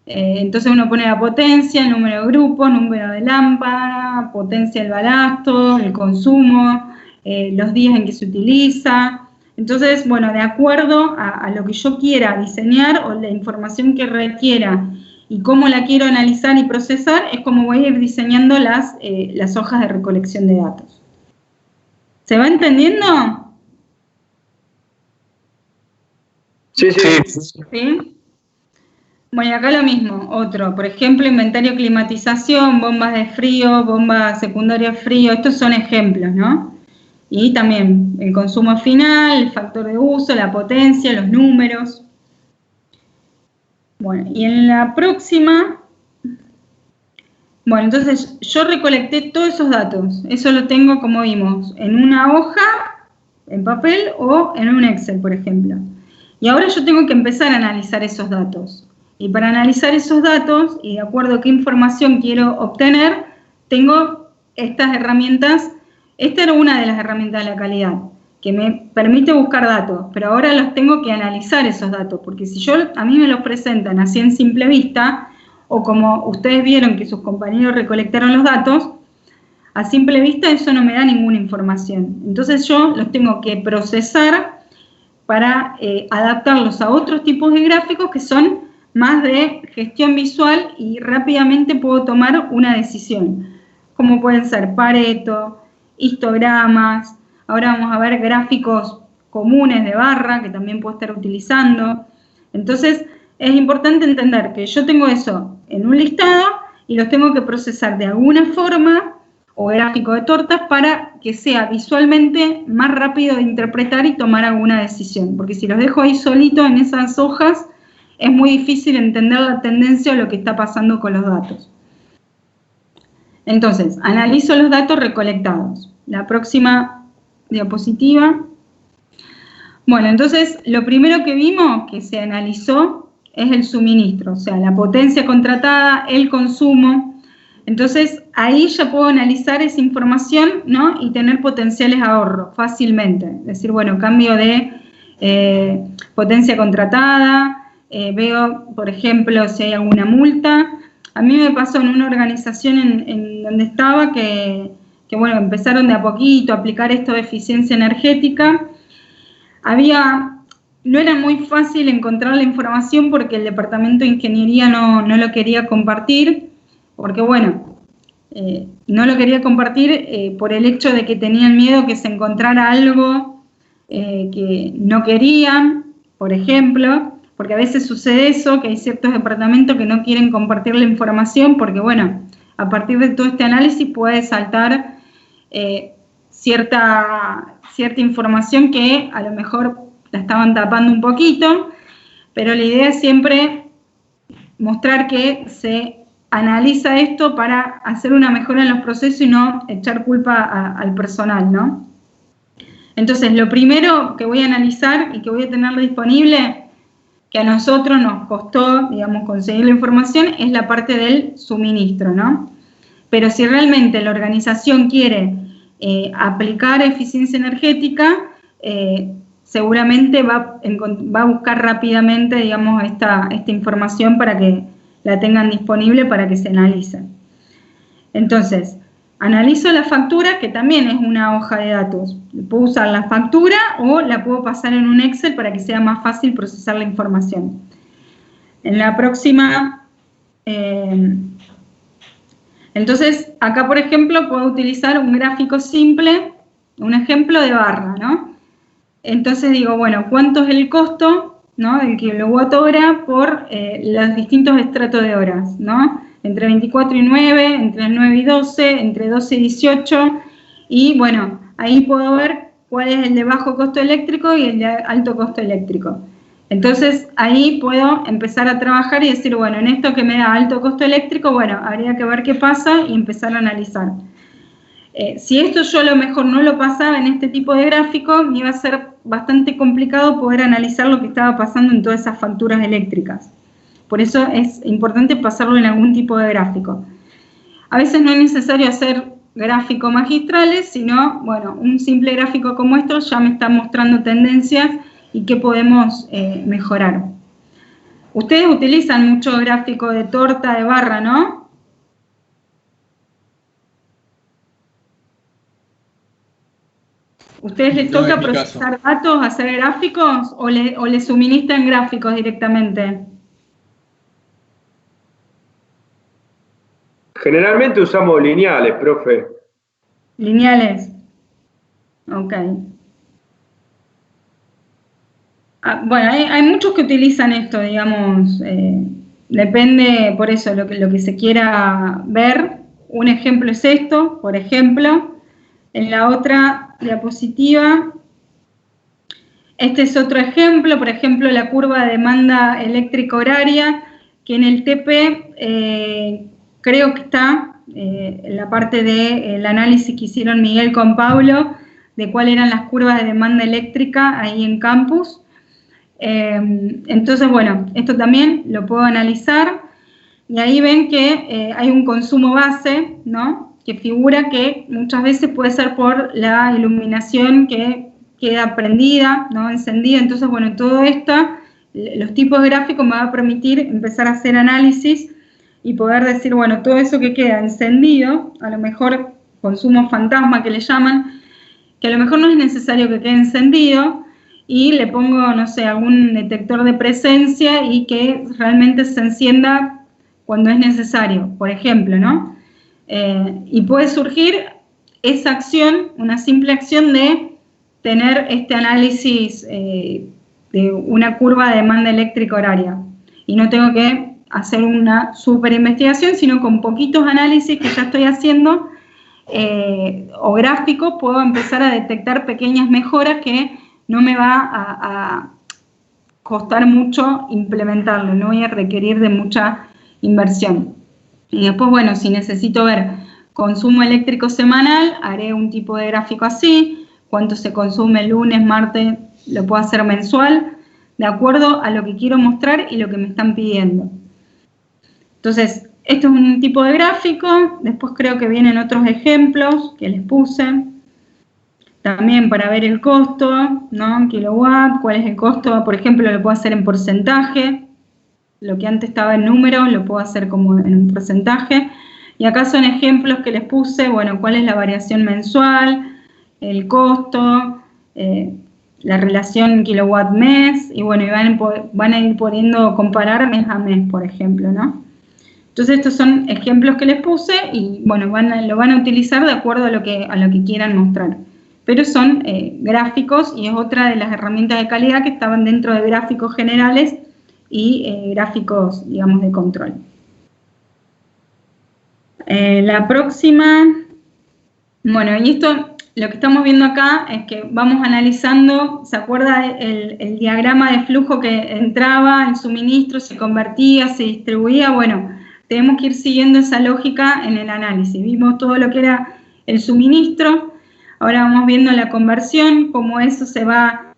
Entonces uno pone la potencia, el número de grupo, número de lámpara, potencia del balasto, el consumo, los días en que se utiliza. Entonces, bueno, de acuerdo a lo que yo quiera diseñar o la información que requiera y cómo la quiero analizar y procesar, es como voy a ir diseñando las hojas de recolección de datos. ¿Se va entendiendo? Sí. ¿Sí? Bueno, y acá lo mismo, otro. Por ejemplo, inventario climatización, bombas de frío, bombas secundarias frío. Estos son ejemplos, ¿no? Y también el consumo final, el factor de uso, la potencia, los números. Bueno, y en la próxima Bueno, entonces yo recolecté todos esos datos. Eso lo tengo, como vimos, en una hoja, en papel o en un Excel, por ejemplo. Y ahora yo tengo que empezar a analizar esos datos. Y para analizar esos datos, y de acuerdo a qué información quiero obtener, tengo estas herramientas. Esta era una de las herramientas de la calidad, que me permite buscar datos, pero ahora los tengo que analizar esos datos, porque si a mí me los presentan así en simple vista, o como ustedes vieron que sus compañeros recolectaron los datos, a simple vista eso no me da ninguna información. Entonces yo los tengo que procesar para adaptarlos a otros tipos de gráficos que son más de gestión visual y rápidamente puedo tomar una decisión, como pueden ser Pareto, histogramas. Ahora vamos a ver gráficos comunes de barra que también puedo estar utilizando. Entonces es importante entender que yo tengo eso en un listado y los tengo que procesar de alguna forma o gráfico de tortas para que sea visualmente más rápido de interpretar y tomar alguna decisión. Porque si los dejo ahí solito en esas hojas, es muy difícil entender la tendencia o lo que está pasando con los datos. Entonces, analizo los datos recolectados. La próxima diapositiva. Bueno, entonces, lo primero que vimos que se analizó es el suministro, o sea, la potencia contratada, el consumo. Entonces, ahí ya puedo analizar esa información, ¿no? Y tener potenciales ahorros fácilmente. Es decir, bueno, cambio de potencia contratada, veo, por ejemplo, si hay alguna multa. A mí me pasó en una organización en donde estaba que, bueno, empezaron de a poquito a aplicar esto de eficiencia energética. No era muy fácil encontrar la información porque el departamento de ingeniería no lo quería compartir, porque bueno, no lo quería compartir por el hecho de que tenían miedo que se encontrara algo que no querían, por ejemplo, porque a veces sucede eso, que hay ciertos departamentos que no quieren compartir la información porque bueno, a partir de todo este análisis puede saltar cierta información que a lo mejor la estaban tapando un poquito, pero la idea es siempre mostrar que se analiza esto para hacer una mejora en los procesos y no echar culpa al personal, ¿no? Entonces, lo primero que voy a analizar y que voy a tenerlo disponible, que a nosotros nos costó, digamos, conseguir la información, es la parte del suministro, ¿no? Pero si realmente la organización quiere aplicar eficiencia energética, seguramente va a buscar rápidamente, digamos, esta información para que la tengan disponible para que se analice. Entonces, analizo la factura, que también es una hoja de datos. Puedo usar la factura o la puedo pasar en un Excel para que sea más fácil procesar la información. En la próxima, entonces, acá, por ejemplo, puedo utilizar un gráfico simple, un ejemplo de barra, ¿no? Entonces digo, bueno, ¿cuánto es el costo, ¿no?, del kilowatt-hora por los distintos estratos de horas, ¿no? Entre 24 y 9, entre 9 y 12, entre 12 y 18, y bueno, ahí puedo ver cuál es el de bajo costo eléctrico y el de alto costo eléctrico. Entonces ahí puedo empezar a trabajar y decir, bueno, en esto que me da alto costo eléctrico, bueno, habría que ver qué pasa y empezar a analizar. Si esto yo a lo mejor no lo pasaba en este tipo de gráfico, me iba a ser bastante complicado poder analizar lo que estaba pasando en todas esas facturas eléctricas. Por eso es importante pasarlo en algún tipo de gráfico. A veces no es necesario hacer gráficos magistrales, sino, bueno, un simple gráfico como esto ya me está mostrando tendencias y qué podemos mejorar. Ustedes utilizan mucho gráfico de torta, de barra, ¿no? ¿Ustedes les toca procesar datos, hacer gráficos o le suministran gráficos directamente? Generalmente usamos lineales, profe. Lineales. Ok. Bueno, hay muchos que utilizan esto, digamos, depende por eso lo que se quiera ver. Un ejemplo es esto, por ejemplo. En la otra diapositiva, este es otro ejemplo, por ejemplo, la curva de demanda eléctrica horaria, que en el TP creo que está la parte del análisis que hicieron Miguel con Pablo, de cuáles eran las curvas de demanda eléctrica ahí en campus. Entonces, bueno, esto también lo puedo analizar, y ahí ven que hay un consumo base, ¿no?, que figura que muchas veces puede ser por la iluminación que queda prendida, ¿no?, encendida. Entonces, bueno, todo esto, los tipos de gráficos me va a permitir empezar a hacer análisis y poder decir, bueno, todo eso que queda encendido, a lo mejor consumo fantasma que le llaman, que a lo mejor no es necesario que quede encendido, y le pongo, no sé, algún detector de presencia y que realmente se encienda cuando es necesario, por ejemplo, ¿no? Y puede surgir esa acción, una simple acción de tener este análisis de una curva de demanda eléctrica horaria. Y no tengo que hacer una super investigación, sino con poquitos análisis que ya estoy haciendo o gráficos, puedo empezar a detectar pequeñas mejoras que no me va a costar mucho implementarlo, no voy a requerir de mucha inversión. Y después, bueno, si necesito ver consumo eléctrico semanal, haré un tipo de gráfico así, cuánto se consume lunes, martes, lo puedo hacer mensual, de acuerdo a lo que quiero mostrar y lo que me están pidiendo. Entonces, esto es un tipo de gráfico. Después creo que vienen otros ejemplos que les puse. También para ver el costo, ¿no? En kilowatt, cuál es el costo. Por ejemplo, lo puedo hacer en porcentaje. Lo que antes estaba en números, lo puedo hacer como en un porcentaje. Y acá son ejemplos que les puse, bueno, cuál es la variación mensual, el costo, la relación kilowatt-mes, y bueno, van a ir pudiendo comparar mes a mes, por ejemplo, ¿no? Entonces estos son ejemplos que les puse y bueno, lo van a utilizar de acuerdo a lo que quieran mostrar. Pero son gráficos, y es otra de las herramientas de calidad que estaban dentro de gráficos generales y gráficos, digamos, de control. La próxima, bueno, y esto, lo que estamos viendo acá es que vamos analizando, ¿se acuerda el diagrama de flujo que entraba, el suministro, se convertía, se distribuía? Bueno, tenemos que ir siguiendo esa lógica en el análisis. Vimos todo lo que era el suministro, ahora vamos viendo la conversión, cómo eso se va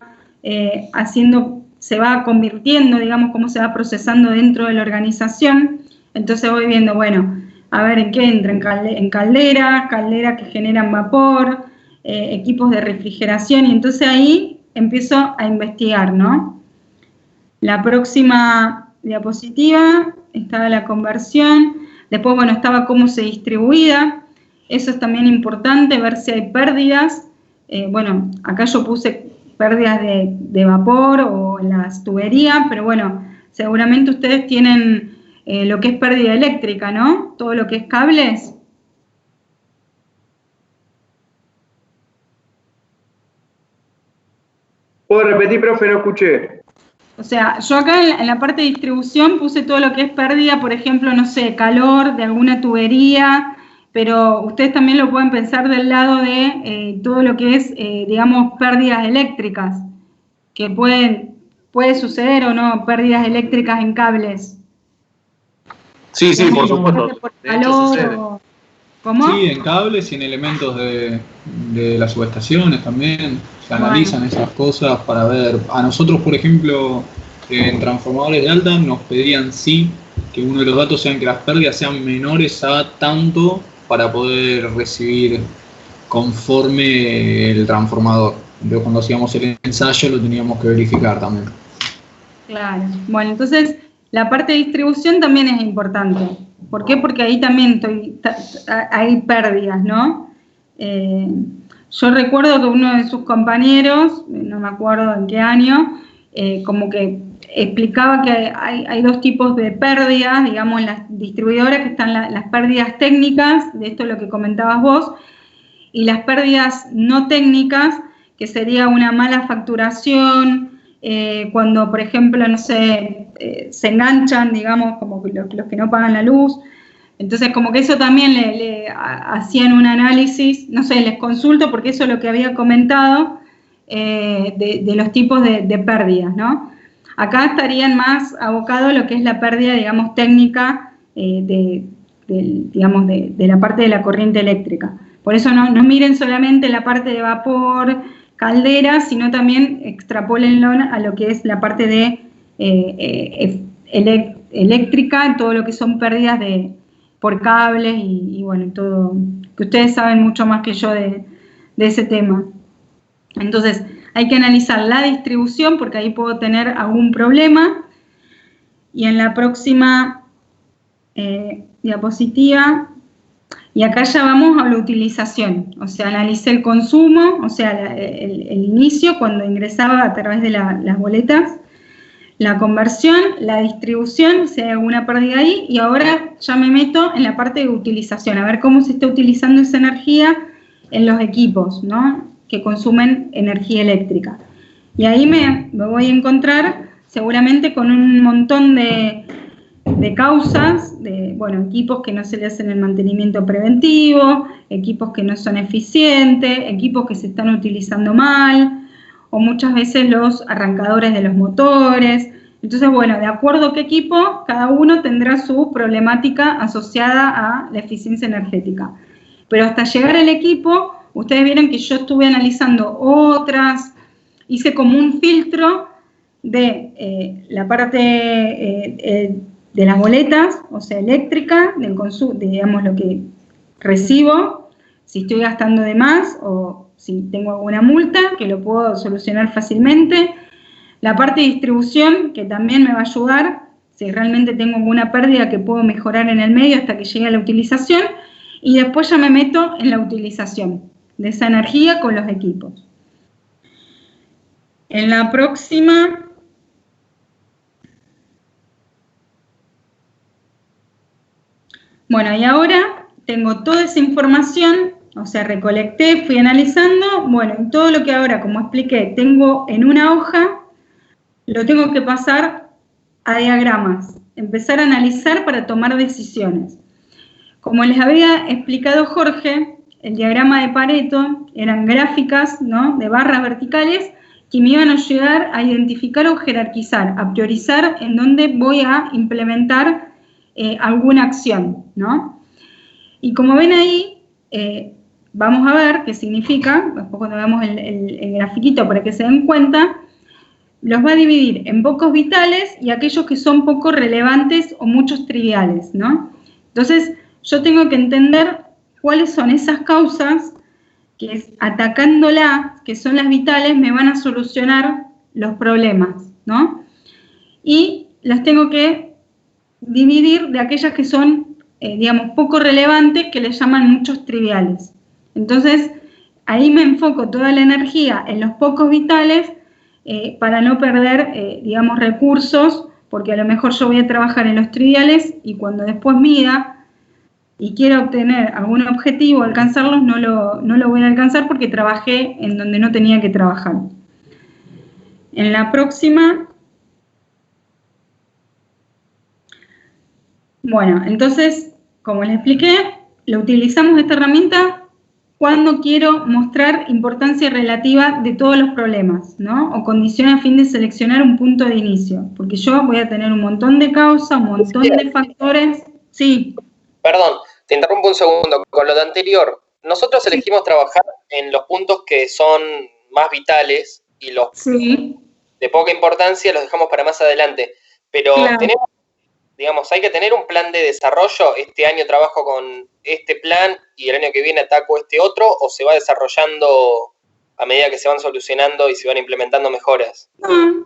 se va convirtiendo, digamos, cómo se va procesando dentro de la organización. Entonces voy viendo, bueno, a ver en qué entra, en calderas que generan vapor, equipos de refrigeración, y entonces ahí empiezo a investigar, ¿no? La próxima diapositiva estaba la conversión, después, bueno, estaba cómo se distribuía. Eso es también importante, ver si hay pérdidas. Bueno, acá yo puse pérdidas de vapor o en las tuberías, pero bueno, seguramente ustedes tienen lo que es pérdida eléctrica, ¿no? Todo lo que es cables. ¿Puedo repetir, profe? No escuché. O sea, yo acá en la parte de distribución puse todo lo que es pérdida, por ejemplo, no sé, calor de alguna tubería, pero ustedes también lo pueden pensar del lado de todo lo que es, digamos, pérdidas eléctricas, que puede suceder o no, pérdidas eléctricas en cables. Sí, sí, por supuesto. Por De hecho, sucede. ¿Cómo? Sí, en cables y en elementos de las subestaciones también se analizan esas cosas para ver. A nosotros, por ejemplo, en transformadores de alta nos pedían sí que uno de los datos sean que las pérdidas sean menores a tanto para poder recibir conforme el transformador. Entonces, cuando hacíamos el ensayo lo teníamos que verificar también. Claro. Bueno, entonces la parte de distribución también es importante. ¿Por qué? Porque ahí también hay pérdidas, ¿no? Yo recuerdo que uno de sus compañeros, no me acuerdo en qué año, como que explicaba que hay dos tipos de pérdidas, digamos, en las distribuidoras, que están las pérdidas técnicas, de esto es lo que comentabas vos, y las pérdidas no técnicas, que sería una mala facturación, cuando, por ejemplo, no sé, se enganchan, digamos, como los que no pagan la luz. Entonces, como que eso también le hacían un análisis, no sé, les consulto porque eso es lo que había comentado de los tipos de pérdidas, ¿no? Acá estarían más abocados a lo que es la pérdida, digamos, técnica, digamos, de la parte de la corriente eléctrica. Por eso no miren solamente la parte de vapor, caldera, sino también extrapólenlo a lo que es la parte de eléctrica, todo lo que son pérdidas por cables y bueno, todo, que ustedes saben mucho más que yo de ese tema. Entonces, hay que analizar la distribución porque ahí puedo tener algún problema. Y en la próxima diapositiva, y acá ya vamos a la utilización, o sea, analicé el consumo, o sea, el inicio cuando ingresaba a través de las boletas, la conversión, la distribución, si hay alguna pérdida ahí, y ahora ya me meto en la parte de utilización, a ver cómo se está utilizando esa energía en los equipos, ¿no?, que consumen energía eléctrica. Y ahí me voy a encontrar seguramente con un montón de causas, bueno, equipos que no se le hacen el mantenimiento preventivo, equipos que no son eficientes, equipos que se están utilizando mal, o muchas veces los arrancadores de los motores. Entonces, bueno, de acuerdo a qué equipo, cada uno tendrá su problemática asociada a la eficiencia energética. Pero hasta llegar al equipo, ustedes vieron que yo estuve analizando otras, hice como un filtro de la parte de las boletas, o sea, eléctrica, del consumo, digamos, lo que recibo, si estoy gastando de más o si tengo alguna multa, que lo puedo solucionar fácilmente. La parte de distribución, que también me va a ayudar, si realmente tengo alguna pérdida que puedo mejorar en el medio hasta que llegue a la utilización, y después ya me meto en la utilización de esa energía con los equipos. En la próxima... Bueno, y ahora tengo toda esa información, o sea, recolecté, fui analizando, bueno, y todo lo que ahora, como expliqué, tengo en una hoja, lo tengo que pasar a diagramas, empezar a analizar para tomar decisiones. Como les había explicado Jorge, el diagrama de Pareto eran gráficas, ¿no?, de barras verticales que me iban a ayudar a identificar o jerarquizar, a priorizar en dónde voy a implementar alguna acción, ¿no? Y como ven ahí, vamos a ver qué significa, después cuando veamos el grafiquito para que se den cuenta, los va a dividir en pocos vitales y aquellos que son poco relevantes o muchos triviales, ¿no? Entonces, yo tengo que entender cuáles son esas causas que atacándolas, que son las vitales, me van a solucionar los problemas, ¿no? Y las tengo que dividir de aquellas que son, digamos, poco relevantes, que les llaman muchos triviales. Entonces, ahí me enfoco toda la energía en los pocos vitales para no perder, digamos, recursos, porque a lo mejor yo voy a trabajar en los triviales y cuando después mida y quiera obtener algún objetivo, alcanzarlos, no lo voy a alcanzar porque trabajé en donde no tenía que trabajar. En la próxima... Bueno, entonces, como les expliqué, lo utilizamos esta herramienta cuando quiero mostrar importancia relativa de todos los problemas, ¿no? O condiciones a fin de seleccionar un punto de inicio, porque yo voy a tener un montón de causas, un montón de factores. Sí. Perdón, te interrumpo un segundo. Con lo de anterior, nosotros elegimos trabajar en los puntos que son más vitales y los de poca importancia los dejamos para más adelante. Pero tenemos, digamos, hay que tener un plan de desarrollo. Este año trabajo con este plan y el año que viene ataco este otro, o se va desarrollando a medida que se van solucionando y se van implementando mejoras.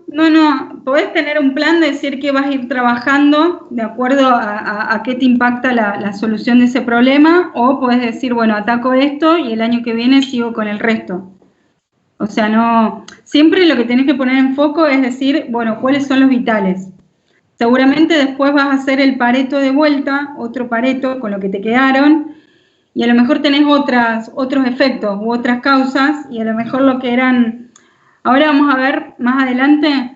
No. Podés tener un plan de decir que vas a ir trabajando de acuerdo a qué te impacta la solución de ese problema, o podés decir, bueno, ataco esto y el año que viene sigo con el resto. O sea, no, siempre lo que tenés que poner en foco es decir, bueno, ¿cuáles son los vitales? Seguramente después vas a hacer el Pareto de vuelta, otro Pareto con lo que te quedaron, y a lo mejor tenés otros efectos u otras causas, y a lo mejor lo que eran... Ahora vamos a ver más adelante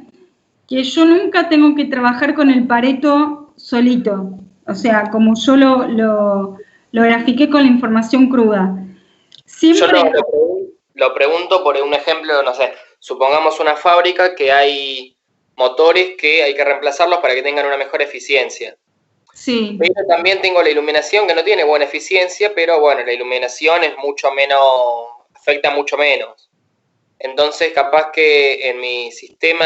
que yo nunca tengo que trabajar con el Pareto solito, o sea, como yo lo grafiqué con la información cruda. Siempre... Yo lo pregunto por un ejemplo, no sé, supongamos una fábrica que hay motores que hay que reemplazarlos para que tengan una mejor eficiencia. Sí. Pero también tengo la iluminación que no tiene buena eficiencia, pero bueno, la iluminación es mucho menos, afecta mucho menos. Entonces, capaz que en mi sistema,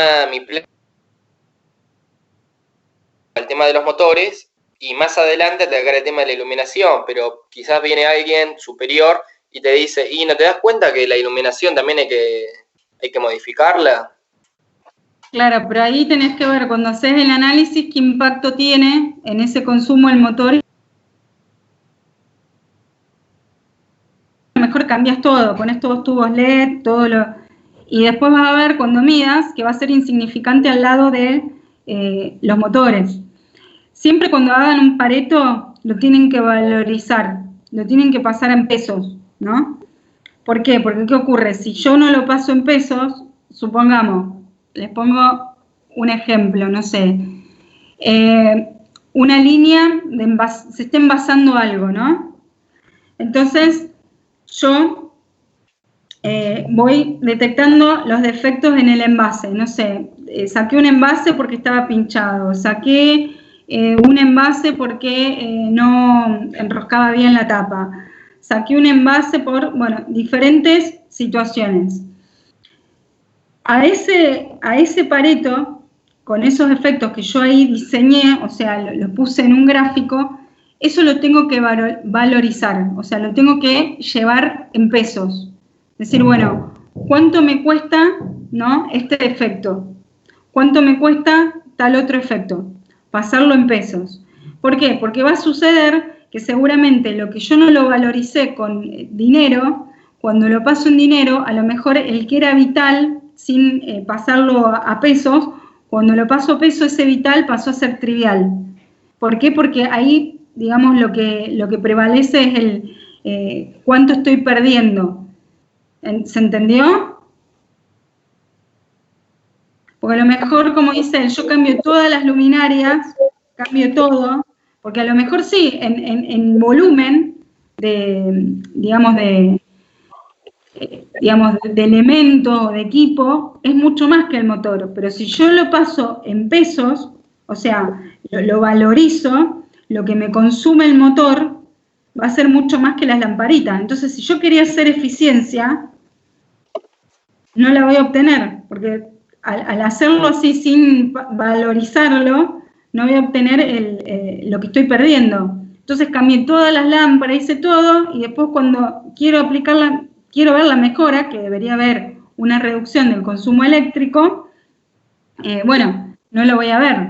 el tema de los motores, y más adelante te el tema de la iluminación, pero quizás viene alguien superior y te dice, ¿y no te das cuenta que la iluminación también hay que modificarla? Claro, pero ahí tenés que ver, cuando haces el análisis, qué impacto tiene en ese consumo el motor. A lo mejor cambias todo, pones todos tubos LED, y después vas a ver cuando midas que va a ser insignificante al lado de los motores. Siempre cuando hagan un Pareto lo tienen que valorizar, lo tienen que pasar en pesos, ¿no? ¿Por qué? Porque ¿qué ocurre? Si yo no lo paso en pesos, supongamos, les pongo un ejemplo, no sé, una línea se está envasando algo, ¿no? Entonces, yo voy detectando los defectos en el envase, no sé, saqué un envase porque estaba pinchado, saqué un envase porque no enroscaba bien la tapa, saqué un envase por, bueno, diferentes situaciones. A ese Pareto, con esos efectos que yo ahí diseñé, o sea, lo puse en un gráfico, eso lo tengo que valorizar, o sea, lo tengo que llevar en pesos. Es decir, bueno, ¿cuánto me cuesta, ¿no?, este efecto? ¿Cuánto me cuesta tal otro efecto? Pasarlo en pesos. ¿Por qué? Porque va a suceder que seguramente lo que yo no lo valoricé con dinero, cuando lo paso en dinero, a lo mejor el que era vital, sin pasarlo a pesos, cuando lo paso a pesos, ese vital pasó a ser trivial. ¿Por qué? Porque ahí, digamos, lo que prevalece es el cuánto estoy perdiendo. ¿Se entendió? Porque a lo mejor, como dice él, yo cambio todas las luminarias, cambio todo, porque a lo mejor sí, en volumen de elementos, de equipo, es mucho más que el motor, pero si yo lo paso en pesos, o sea, lo valorizo, lo que me consume el motor va a ser mucho más que las lamparitas. Entonces, si yo quería hacer eficiencia, no la voy a obtener, porque al hacerlo así sin valorizarlo, no voy a obtener lo que estoy perdiendo. Entonces cambié todas las lámparas, hice todo, y después cuando quiero aplicarla, quiero ver la mejora, que debería haber una reducción del consumo eléctrico, bueno, no lo voy a ver.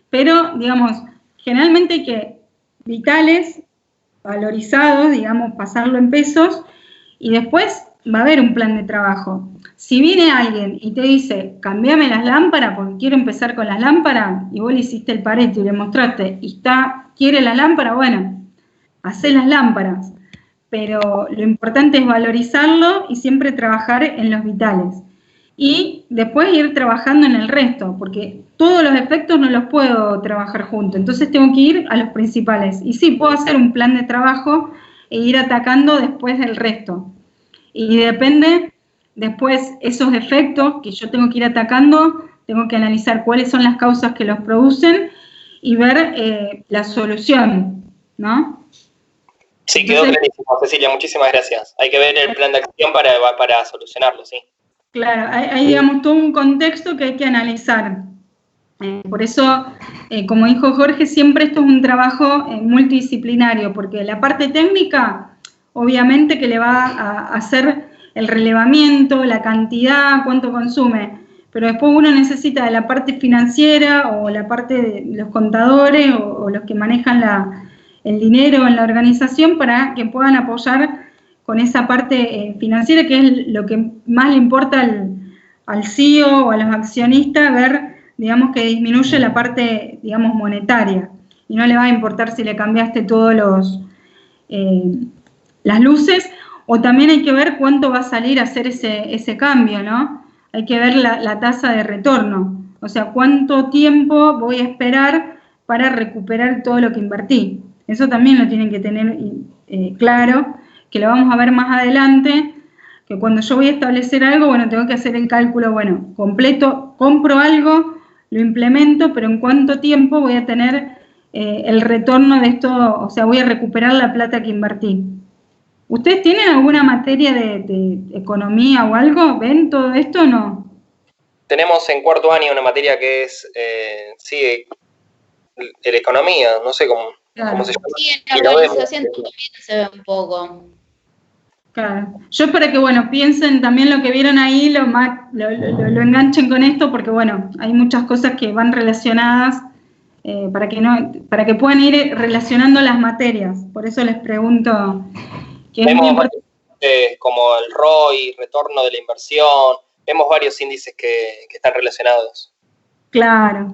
Pero, digamos, generalmente hay que, vitales, valorizados, digamos, pasarlo en pesos, y después va a haber un plan de trabajo. Si viene alguien y te dice, cambiame las lámparas porque quiero empezar con las lámparas, y vos le hiciste el Pareto y le mostraste, y quiere la lámpara, bueno, hacé las lámparas. Pero lo importante es valorizarlo y siempre trabajar en los vitales. Y después ir trabajando en el resto, porque todos los efectos no los puedo trabajar juntos, entonces tengo que ir a los principales. Y sí, puedo hacer un plan de trabajo e ir atacando después del resto. Y depende, después esos efectos que yo tengo que ir atacando, tengo que analizar cuáles son las causas que los producen y ver la solución, ¿no? Sí, quedó clarísimo, Cecilia, muchísimas gracias. Hay que ver el plan de acción para solucionarlo, sí. Claro, hay digamos todo un contexto que hay que analizar. Por eso, como dijo Jorge, siempre esto es un trabajo multidisciplinario, porque la parte técnica, obviamente que le va a hacer el relevamiento, la cantidad, cuánto consume, pero después uno necesita de la parte financiera o la parte de los contadores o los que manejan el dinero en la organización para que puedan apoyar con esa parte financiera, que es lo que más le importa al CEO o a los accionistas, ver, digamos, que disminuye la parte, digamos, monetaria, y no le va a importar si le cambiaste todos las luces, o también hay que ver cuánto va a salir a hacer ese cambio, ¿no? Hay que ver la tasa de retorno, o sea, cuánto tiempo voy a esperar para recuperar todo lo que invertí. Eso también lo tienen que tener claro, que lo vamos a ver más adelante, que cuando yo voy a establecer algo, bueno, tengo que hacer el cálculo, bueno, completo, compro algo, lo implemento, pero en cuánto tiempo voy a tener el retorno de esto, o sea, voy a recuperar la plata que invertí. ¿Ustedes tienen alguna materia de economía o algo? ¿Ven todo esto o no? Tenemos en cuarto año una materia que es, la economía, no sé cómo se llama. Sí, en la organización también se ve un poco. Claro. Yo para que, bueno, piensen también lo que vieron ahí, lo enganchen con esto, porque, bueno, hay muchas cosas que van relacionadas para que puedan ir relacionando las materias. Por eso les pregunto que es muy importante. Como el ROI, retorno de la inversión, vemos varios índices que están relacionados. Claro,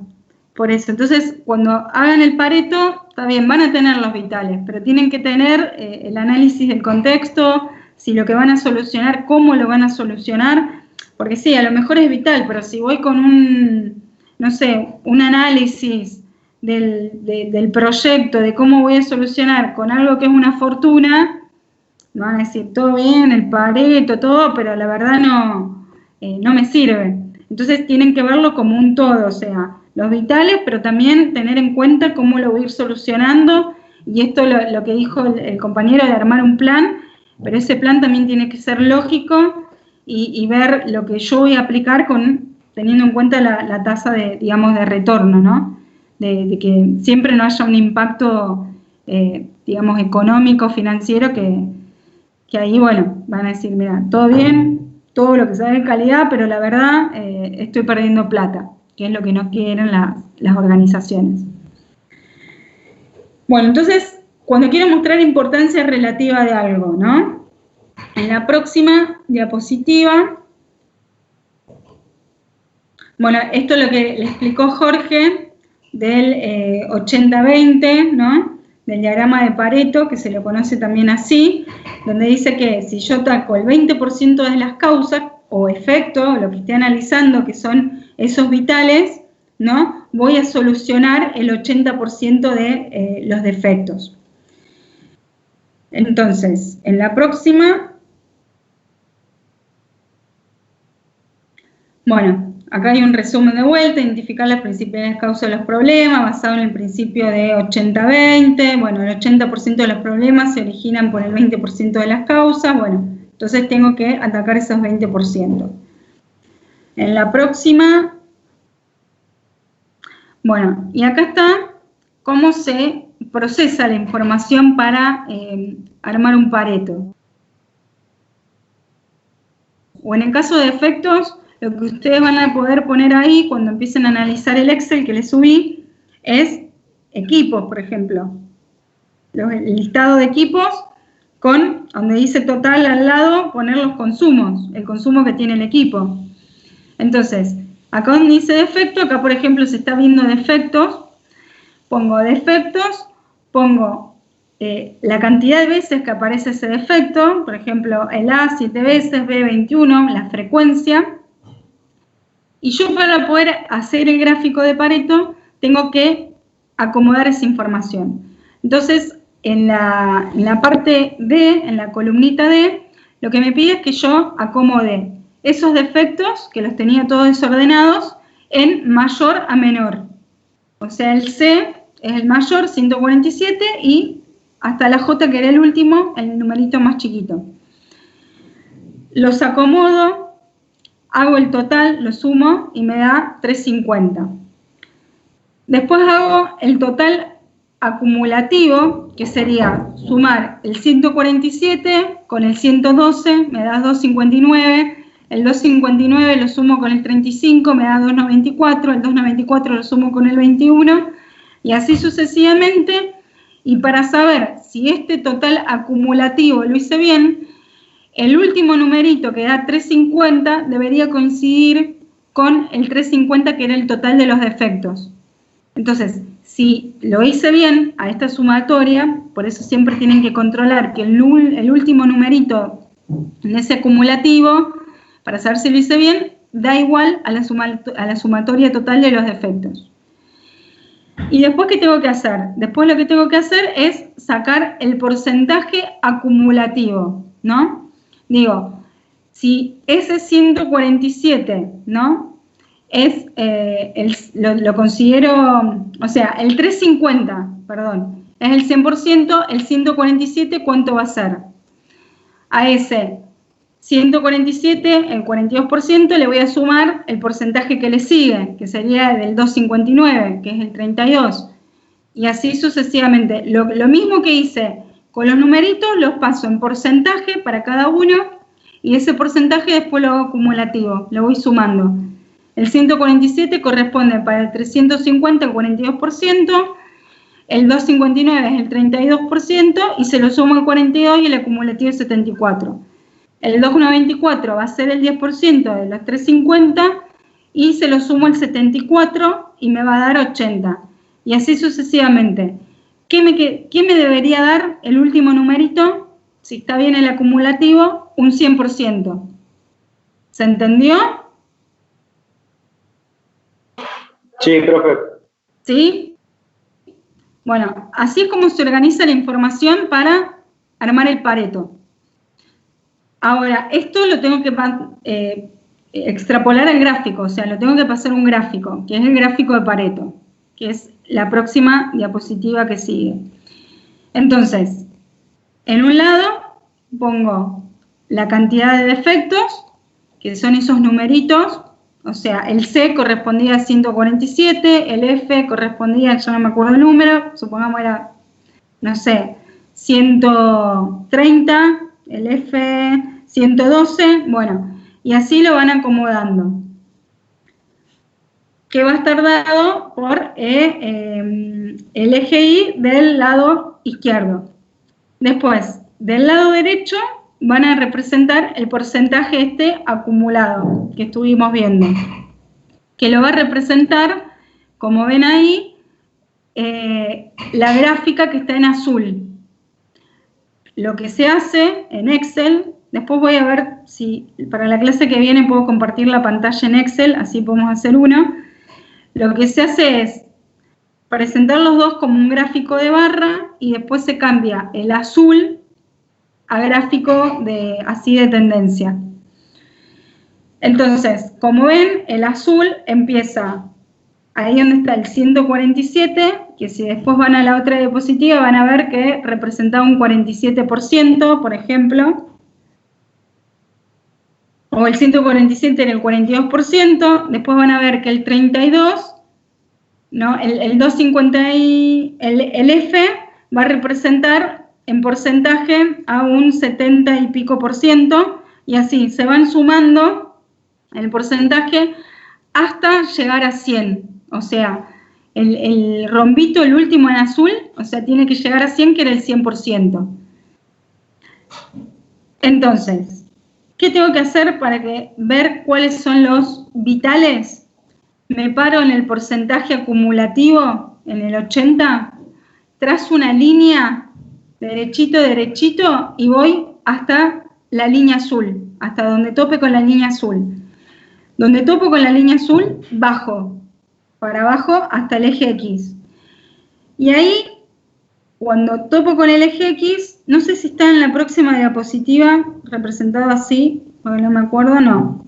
por eso. Entonces, cuando hagan el Pareto, está bien, van a tener los vitales, pero tienen que tener el análisis del contexto, si lo que van a solucionar, cómo lo van a solucionar, porque sí, a lo mejor es vital, pero si voy con un análisis del proyecto, de cómo voy a solucionar con algo que es una fortuna, me van a decir, todo bien, el Pareto, todo, pero la verdad no me sirve. Entonces tienen que verlo como un todo, o sea, los vitales, pero también tener en cuenta cómo lo voy a ir solucionando, y esto lo que dijo el compañero de armar un plan, pero ese plan también tiene que ser lógico y ver lo que yo voy a aplicar teniendo en cuenta la tasa de retorno, ¿no? De que siempre no haya un impacto, económico, financiero, que ahí, bueno, van a decir, mira, todo bien, todo lo que sabe de calidad, pero la verdad estoy perdiendo plata, que es lo que no quieren las organizaciones. Bueno, entonces, cuando quiero mostrar importancia relativa de algo, ¿no? En la próxima diapositiva, bueno, esto es lo que le explicó Jorge del 80-20, ¿no? Del diagrama de Pareto, que se lo conoce también así, donde dice que si yo ataco el 20% de las causas o efectos, lo que esté analizando, que son esos vitales, ¿no? Voy a solucionar el 80% de los defectos. Entonces, en la próxima, bueno, acá hay un resumen de vuelta, identificar las principales causas de los problemas, basado en el principio de 80-20, bueno, el 80% de los problemas se originan por el 20% de las causas, bueno, entonces tengo que atacar esos 20%. En la próxima, bueno, y acá está cómo se procesa la información para armar un Pareto. O en el caso de efectos, lo que ustedes van a poder poner ahí cuando empiecen a analizar el Excel que les subí es equipos, por ejemplo. El listado de equipos con, donde dice total al lado, poner los consumos, el consumo que tiene el equipo. Entonces, acá donde dice defecto, acá por ejemplo se está viendo defectos, pongo defectos, pongo la cantidad de veces que aparece ese defecto, por ejemplo, el A 7 veces, B 21, la frecuencia. Y yo para poder hacer el gráfico de Pareto tengo que acomodar esa información. Entonces, en la parte D, en la columnita D, lo que me pide es que yo acomode esos defectos, que los tenía todos desordenados, en mayor a menor. O sea, el C es el mayor, 147, y hasta la J, que era el último, el numerito más chiquito. Los acomodo, hago el total, lo sumo y me da 350. Después hago el total acumulativo, que sería sumar el 147 con el 112, me da 259, el 259 lo sumo con el 35, me da 294, el 294 lo sumo con el 21, y así sucesivamente. Y para saber si este total acumulativo lo hice bien, el último numerito que da 350 debería coincidir con el 350 que era el total de los defectos. Entonces, si lo hice bien a esta sumatoria, por eso siempre tienen que controlar que el último numerito en ese acumulativo, para saber si lo hice bien, da igual a la sumatoria total de los defectos. ¿Y después qué tengo que hacer? Después lo que tengo que hacer es sacar el porcentaje acumulativo, ¿no? Digo, si ese 147, ¿no? lo considero, o sea, el 350, perdón, es el 100%, el 147, ¿cuánto va a ser? A ese 147, el 42%, le voy a sumar el porcentaje que le sigue, que sería del 259, que es el 32, y así sucesivamente. Lo mismo que hice con los numeritos, los paso en porcentaje para cada uno, y ese porcentaje después lo hago acumulativo, lo voy sumando. El 147 corresponde para el 350 el 42%, el 259 es el 32%, y se lo sumo al 42 y el acumulativo es 74. El 294 va a ser el 10% de los 350 y se lo sumo al 74 y me va a dar 80. Y así sucesivamente. ¿Qué me debería dar el último numerito? Si está bien el acumulativo, un 100%. ¿Se entendió? Sí, profe. ¿Sí? Bueno, así es como se organiza la información para armar el Pareto. Ahora, esto lo tengo que extrapolar al gráfico, o sea, lo tengo que pasar un gráfico, que es el gráfico de Pareto, que es la próxima diapositiva que sigue. Entonces, en un lado pongo la cantidad de defectos, que son esos numeritos, o sea, el C correspondía a 147, el F correspondía, yo no me acuerdo el número, supongamos era, no sé, 130, el F 112, bueno, y así lo van acomodando. Que va a estar dado por el eje Y del lado izquierdo. Después, del lado derecho, van a representar el porcentaje acumulado que estuvimos viendo, que lo va a representar, como ven ahí, la gráfica que está en azul. Lo que se hace en Excel, después voy a ver si para la clase que viene puedo compartir la pantalla en Excel, así podemos hacer uno. Lo que se hace es presentar los dos como un gráfico de barra y después se cambia el azul a gráfico así de tendencia. Entonces, como ven, el azul empieza ahí donde está el 147, que si después van a la otra diapositiva van a ver que representaba un 47%, por ejemplo, o el 147 en el 42%, después van a ver que el 32, ¿no? El 250 y el F va a representar en porcentaje a un 70 y pico %, y así se van sumando el porcentaje hasta llegar a 100, o sea, el rombito, el último en azul, o sea, tiene que llegar a 100, que era el 100%. Entonces, ¿qué tengo que hacer para ver cuáles son los vitales? Me paro en el porcentaje acumulativo, en el 80, trazo una línea derechito, derechito, y voy hasta la línea azul, hasta donde tope con la línea azul. Donde topo con la línea azul, bajo, para abajo hasta el eje X. Y ahí, cuando topo con el eje X, no sé si está en la próxima diapositiva representado así, porque no me acuerdo, no.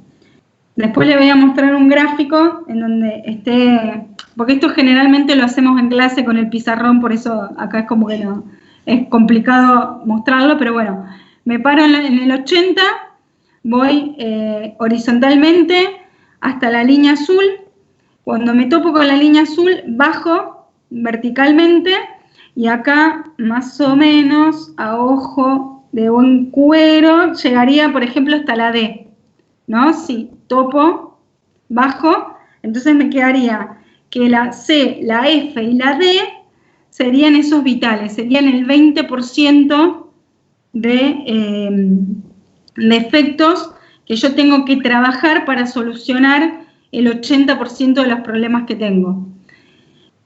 Después le voy a mostrar un gráfico en donde esté, porque esto generalmente lo hacemos en clase con el pizarrón, por eso acá es como que no, es complicado mostrarlo, pero bueno, me paro en el 80, voy horizontalmente hasta la línea azul. Cuando me topo con la línea azul, bajo verticalmente, y acá más o menos a ojo de buen cuero llegaría, por ejemplo, hasta la D, ¿no? Si topo, bajo, entonces me quedaría que la C, la F y la D serían esos vitales, serían el 20% de efectos que yo tengo que trabajar para solucionar el 80% de los problemas que tengo.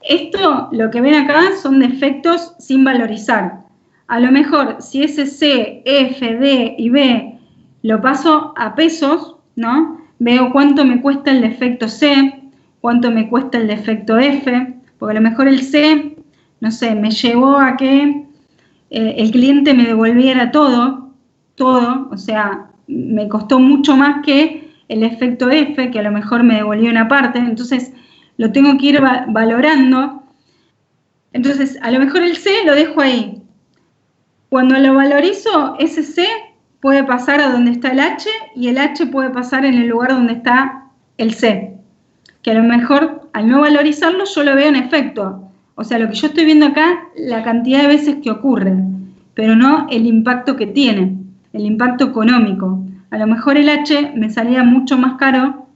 Esto, lo que ven acá, son defectos sin valorizar. A lo mejor, si ese C, F, D y B lo paso a pesos, ¿no? Veo cuánto me cuesta el defecto C, cuánto me cuesta el defecto F, porque a lo mejor el C, no sé, me llevó a que el cliente me devolviera todo, o sea, me costó mucho más que el efecto F, que a lo mejor me devolvió una parte, entonces lo tengo que ir valorando. Entonces, a lo mejor el C lo dejo ahí. Cuando lo valorizo, ese C puede pasar a donde está el H y el H puede pasar en el lugar donde está el C. Que a lo mejor, al no valorizarlo, yo lo veo en efecto. O sea, lo que yo estoy viendo acá, la cantidad de veces que ocurre, pero no el impacto que tiene, el impacto económico. A lo mejor el H me salía mucho más caro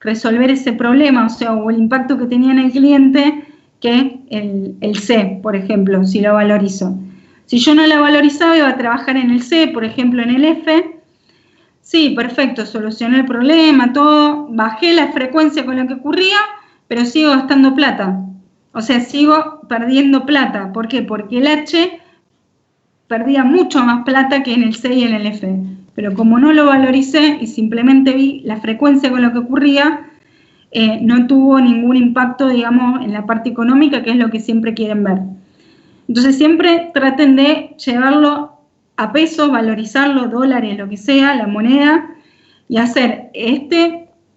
resolver ese problema, o sea, o el impacto que tenía en el cliente que el C, por ejemplo, si lo valorizo. Si yo no la valorizaba, iba a trabajar en el C, por ejemplo, en el F. Sí, perfecto, solucioné el problema, todo, bajé la frecuencia con lo que ocurría, pero sigo gastando plata. O sea, sigo perdiendo plata. ¿Por qué? Porque el H perdía mucho más plata que en el C y en el F. Pero como no lo valoricé y simplemente vi la frecuencia con lo que ocurría, no tuvo ningún impacto, digamos, en la parte económica, que es lo que siempre quieren ver. Entonces siempre traten de llevarlo a pesos, valorizarlo, dólares, lo que sea, la moneda, y hacer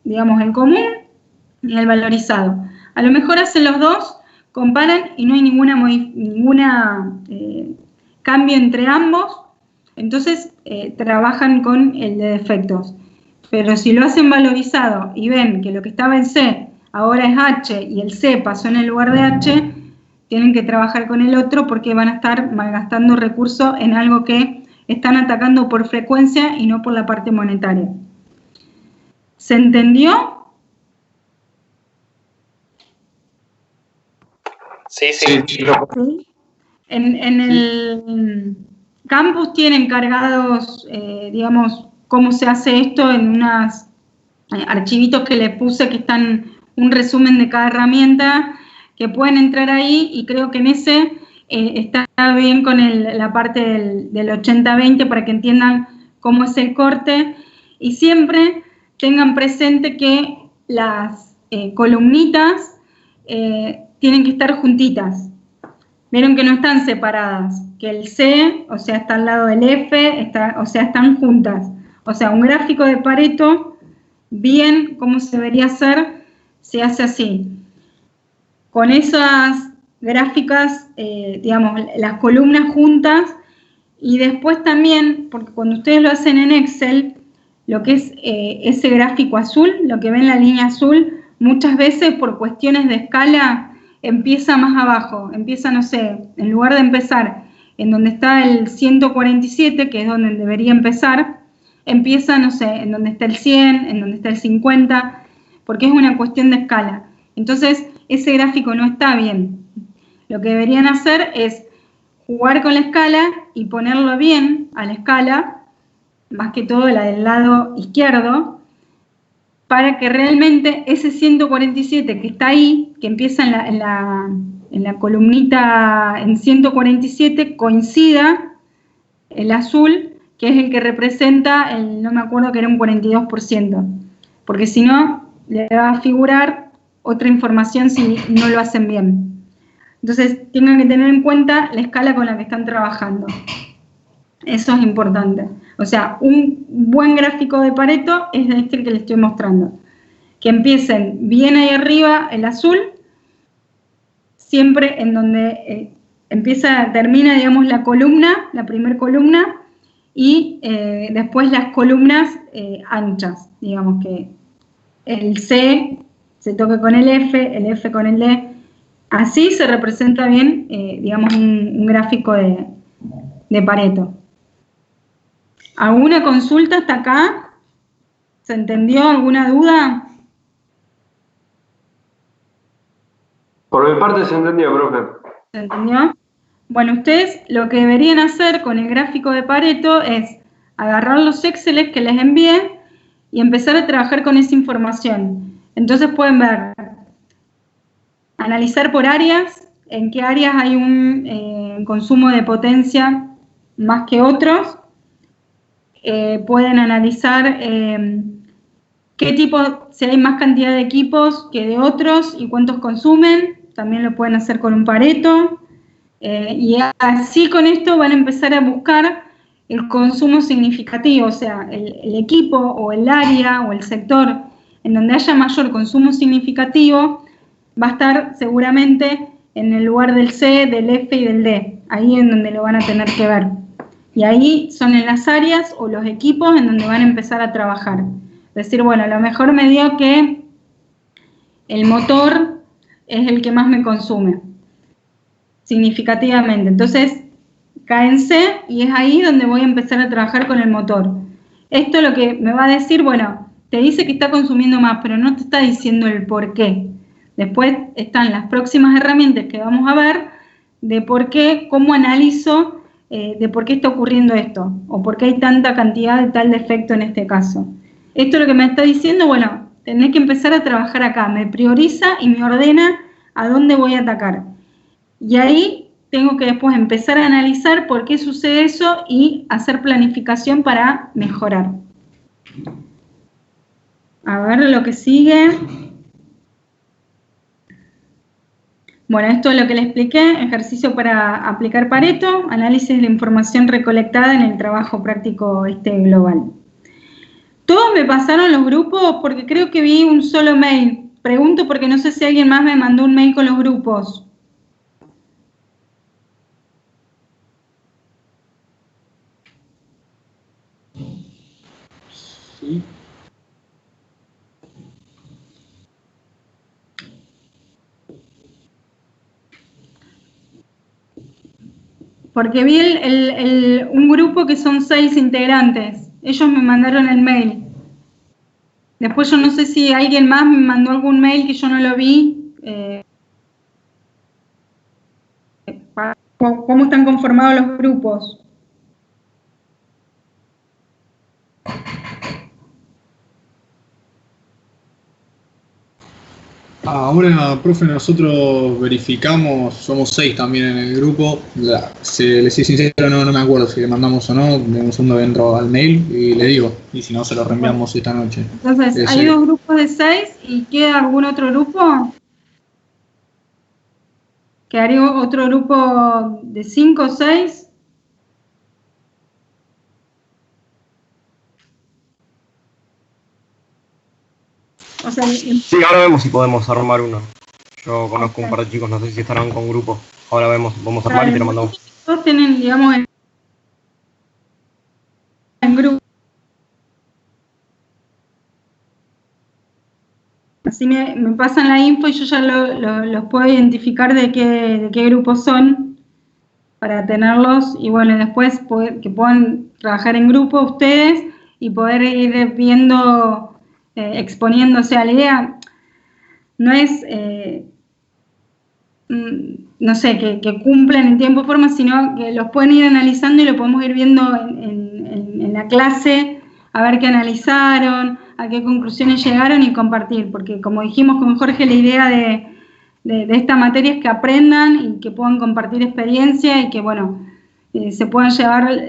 digamos, el común y el valorizado. A lo mejor hacen los dos, comparan y no hay ninguna cambio entre ambos, entonces trabajan con el de defectos. Pero si lo hacen valorizado y ven que lo que estaba en C ahora es H y el C pasó en el lugar de H, tienen que trabajar con el otro porque van a estar malgastando recursos en algo que están atacando por frecuencia y no por la parte monetaria. ¿Se entendió? Sí. En el campus tienen cargados, digamos, cómo se hace esto en unos archivitos que les puse que están un resumen de cada herramienta, que pueden entrar ahí, y creo que en ese está bien con la parte del 80-20 para que entiendan cómo es el corte, y siempre tengan presente que las columnitas tienen que estar juntitas. Vieron que no están separadas, que el C, o sea, está al lado del F, o sea, están juntas. O sea, un gráfico de Pareto, bien como se debería hacer, se hace así. Con esas gráficas, digamos, las columnas juntas, y después también, porque cuando ustedes lo hacen en Excel, lo que es ese gráfico azul, lo que ven la línea azul, muchas veces por cuestiones de escala empieza más abajo, empieza, no sé, en lugar de empezar en donde está el 147, que es donde debería empezar, empieza, no sé, en donde está el 100, en donde está el 50, porque es una cuestión de escala. Entonces, ese gráfico no está bien. Lo que deberían hacer es jugar con la escala y ponerlo bien a la escala, más que todo la del lado izquierdo, para que realmente ese 147 que está ahí, que empieza en la columnita en 147, coincida el azul, que es el que representa, no me acuerdo que era un 42%, porque si no, le va a figurar otra información si no lo hacen bien. Entonces, tengan que tener en cuenta la escala con la que están trabajando. Eso es importante. O sea, un buen gráfico de Pareto es este que les estoy mostrando. Que empiecen bien ahí arriba, el azul, siempre en donde termina, digamos, la columna, la primera columna, y después las columnas anchas, digamos que el C se toque con el F con el D. Así se representa bien, digamos, un gráfico de Pareto. ¿Alguna consulta hasta acá? ¿Se entendió? ¿Alguna duda? Por mi parte se entendió, profe. ¿Se entendió? Bueno, ustedes lo que deberían hacer con el gráfico de Pareto es agarrar los Exceles que les envié y empezar a trabajar con esa información. Entonces pueden ver, analizar por áreas, en qué áreas hay un consumo de potencia más que otros. Pueden analizar qué tipo, si hay más cantidad de equipos que de otros y cuántos consumen. También lo pueden hacer con un Pareto. Y así con esto van a empezar a buscar el consumo significativo, o sea, el equipo o el área o el sector en donde haya mayor consumo significativo va a estar seguramente en el lugar del C, del F y del D, ahí en donde lo van a tener que ver. Y ahí son en las áreas o los equipos en donde van a empezar a trabajar. Es decir, bueno, a lo mejor me dio que el motor es el que más me consume, significativamente. Entonces, cae en C y es ahí donde voy a empezar a trabajar con el motor. Esto lo que me va a decir, bueno, te dice que está consumiendo más, pero no te está diciendo el por qué. Después están las próximas herramientas que vamos a ver de por qué, cómo analizo de por qué está ocurriendo esto, o por qué hay tanta cantidad de tal defecto en este caso. Esto es lo que me está diciendo, bueno, tenés que empezar a trabajar acá, me prioriza y me ordena a dónde voy a atacar. Y ahí tengo que después empezar a analizar por qué sucede eso y hacer planificación para mejorar. A ver lo que sigue. Bueno, esto es lo que le expliqué, ejercicio para aplicar Pareto, análisis de la información recolectada en el trabajo práctico global. Todos me pasaron los grupos porque creo que vi un solo mail. Pregunto porque no sé si alguien más me mandó un mail con los grupos. Sí. Porque vi un grupo que son 6 integrantes. Ellos me mandaron el mail. Después yo no sé si alguien más me mandó algún mail que yo no lo vi. ¿Cómo están conformados los grupos? Ahora, profe, nosotros verificamos, somos 6 también en el grupo. Si les soy sincero, no me acuerdo si le mandamos o no. De un segundo entro al mail y le digo. Y si no, se lo reenviamos esta noche. Entonces, hay 2 grupos de 6 y ¿queda algún otro grupo? ¿Quedaría otro grupo de 5 o 6? O sea, sí, ahora vemos si podemos armar uno. Yo conozco un par de chicos, no sé si estarán con grupo. Ahora vamos a armar y te lo mandamos. Todos tienen, digamos, en grupo. Así me pasan la info y yo ya los puedo identificar de qué grupos son para tenerlos y bueno, después que puedan trabajar en grupo ustedes y poder ir viendo, exponiendo. O sea, la idea no es, no sé, que cumplan en tiempo y forma, sino que los pueden ir analizando y lo podemos ir viendo en la clase, a ver qué analizaron, a qué conclusiones llegaron y compartir, porque como dijimos con Jorge, la idea de esta materia es que aprendan y que puedan compartir experiencia y que, bueno, se puedan llevar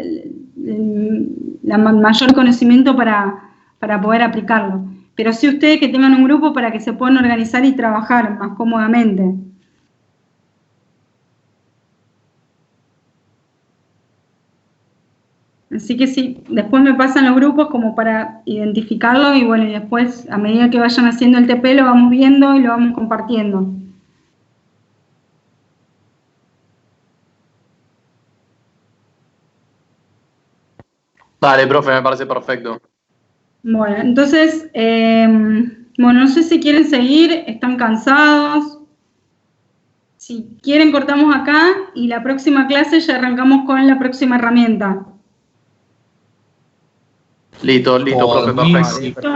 mayor conocimiento para poder aplicarlo. Pero sí ustedes que tengan un grupo para que se puedan organizar y trabajar más cómodamente. Así que sí, después me pasan los grupos como para identificarlo y bueno, y después a medida que vayan haciendo el TP lo vamos viendo y lo vamos compartiendo. Dale, profe, me parece perfecto. Bueno, entonces, bueno, no sé si quieren seguir, están cansados. Si quieren cortamos acá y la próxima clase ya arrancamos con la próxima herramienta. Listo, profe, perfecto.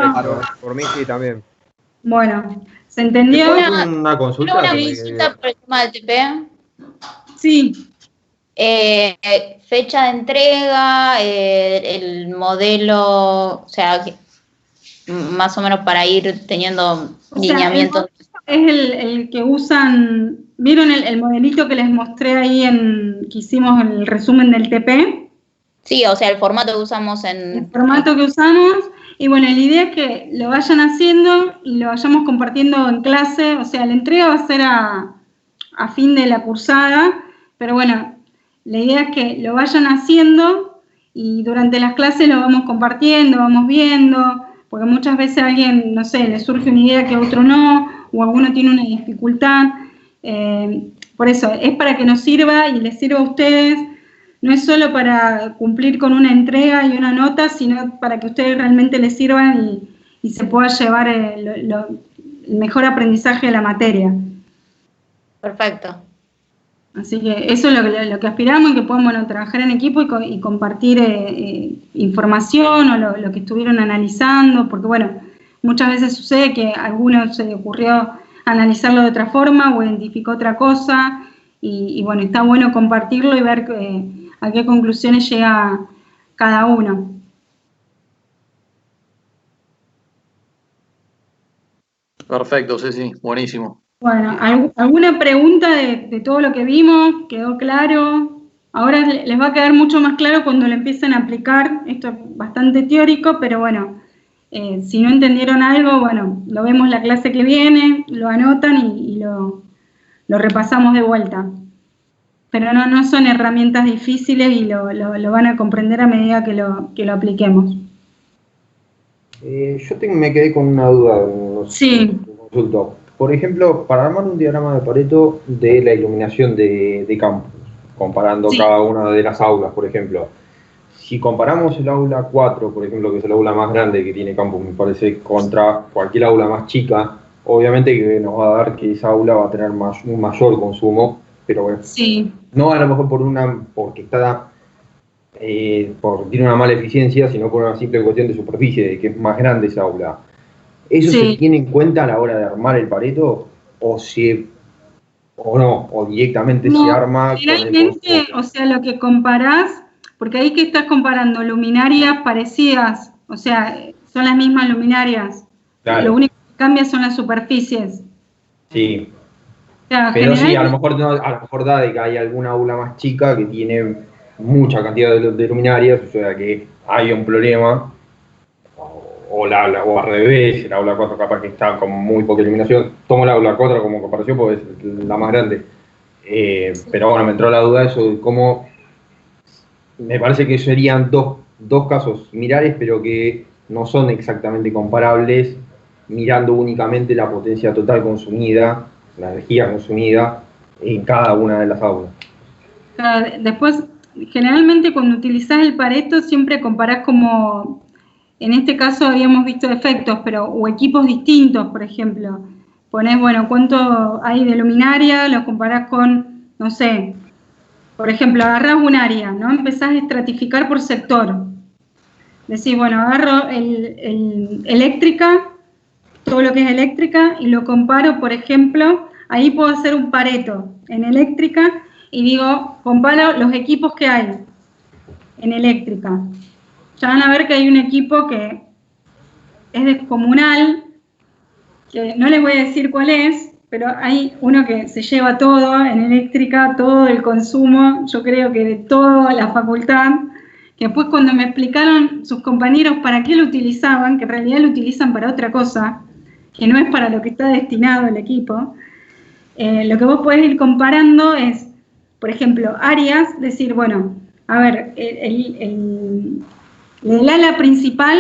Por mí sí también. Bueno, ¿se entendió? Una consulta. Una visita por el tema del TP. Sí. Fecha de entrega, el modelo, o sea, más o menos para ir teniendo lineamientos. Es el que usan, ¿vieron el modelito que les mostré ahí que hicimos en el resumen del TP? Sí, o sea, el formato que usamos El formato que usamos, y bueno, la idea es que lo vayan haciendo y lo vayamos compartiendo en clase, o sea, la entrega va a ser a fin de la cursada, pero bueno, la idea es que lo vayan haciendo y durante las clases lo vamos compartiendo, vamos viendo, porque muchas veces a alguien, no sé, le surge una idea que a otro no, o alguno tiene una dificultad. Por eso, es para que nos sirva y les sirva a ustedes. No es solo para cumplir con una entrega y una nota, sino para que ustedes realmente les sirvan y se pueda llevar el mejor aprendizaje de la materia. Perfecto. Así que eso es lo que aspiramos, y que puedan trabajar en equipo y compartir información o lo que estuvieron analizando, porque muchas veces sucede que a algunos se le ocurrió analizarlo de otra forma o identificó otra cosa, y está bueno compartirlo y ver a qué conclusiones llega cada uno. Perfecto, sí, buenísimo. Bueno, ¿alguna pregunta de todo lo que vimos? ¿Quedó claro? Ahora les va a quedar mucho más claro cuando lo empiecen a aplicar. Esto es bastante teórico, pero si no entendieron algo, lo vemos la clase que viene, lo anotan y lo repasamos de vuelta. Pero no son herramientas difíciles y lo van a comprender a medida que lo apliquemos. Yo me quedé con una duda. Sí. Consulto. Por ejemplo, para armar un diagrama de Pareto de la iluminación de campus, comparando cada una de las aulas, por ejemplo. Si comparamos el aula 4, por ejemplo, que es el aula más grande que tiene campus, me parece, contra cualquier aula más chica, obviamente que nos va a dar que esa aula va a tener un mayor consumo, pero no a lo mejor porque tiene una mala eficiencia, sino por una simple cuestión de superficie, de que es más grande esa aula. ¿Eso se tiene en cuenta a la hora de armar el Pareto? ¿O no? ¿O directamente se arma con el consumo? Lo que comparás, porque ahí que estás comparando luminarias parecidas, son las mismas luminarias. Claro. Lo único que cambia son las superficies. Sí. Pero sí, a lo mejor da de que hay alguna aula más chica que tiene mucha cantidad de luminarias, o sea que hay un problema. O al revés, el aula 4 capaz que está con muy poca iluminación. Tomo la aula 4 como comparación porque es la más grande. Pero me entró la duda eso de cómo. Me parece que serían dos casos similares, pero que no son exactamente comparables, mirando únicamente la potencia total consumida, la energía consumida en cada una de las aulas. Después, generalmente cuando utilizás el Pareto siempre comparás como. En este caso habíamos visto efectos, o equipos distintos, por ejemplo. Ponés, cuánto hay de luminaria, lo comparás con, no sé, por ejemplo, agarrás un área, ¿no? Empezás a estratificar por sector. Decís, agarro el eléctrica, todo lo que es eléctrica, y lo comparo, por ejemplo, ahí puedo hacer un Pareto en eléctrica, y digo, comparo los equipos que hay en eléctrica. Ya van a ver que hay un equipo que es descomunal, que no les voy a decir cuál es, pero hay uno que se lleva todo en eléctrica, todo el consumo, yo creo que de toda la facultad, que después cuando me explicaron sus compañeros para qué lo utilizaban, que en realidad lo utilizan para otra cosa, que no es para lo que está destinado el equipo, lo que vos podés ir comparando es, por ejemplo, áreas, decir, a ver, el ala principal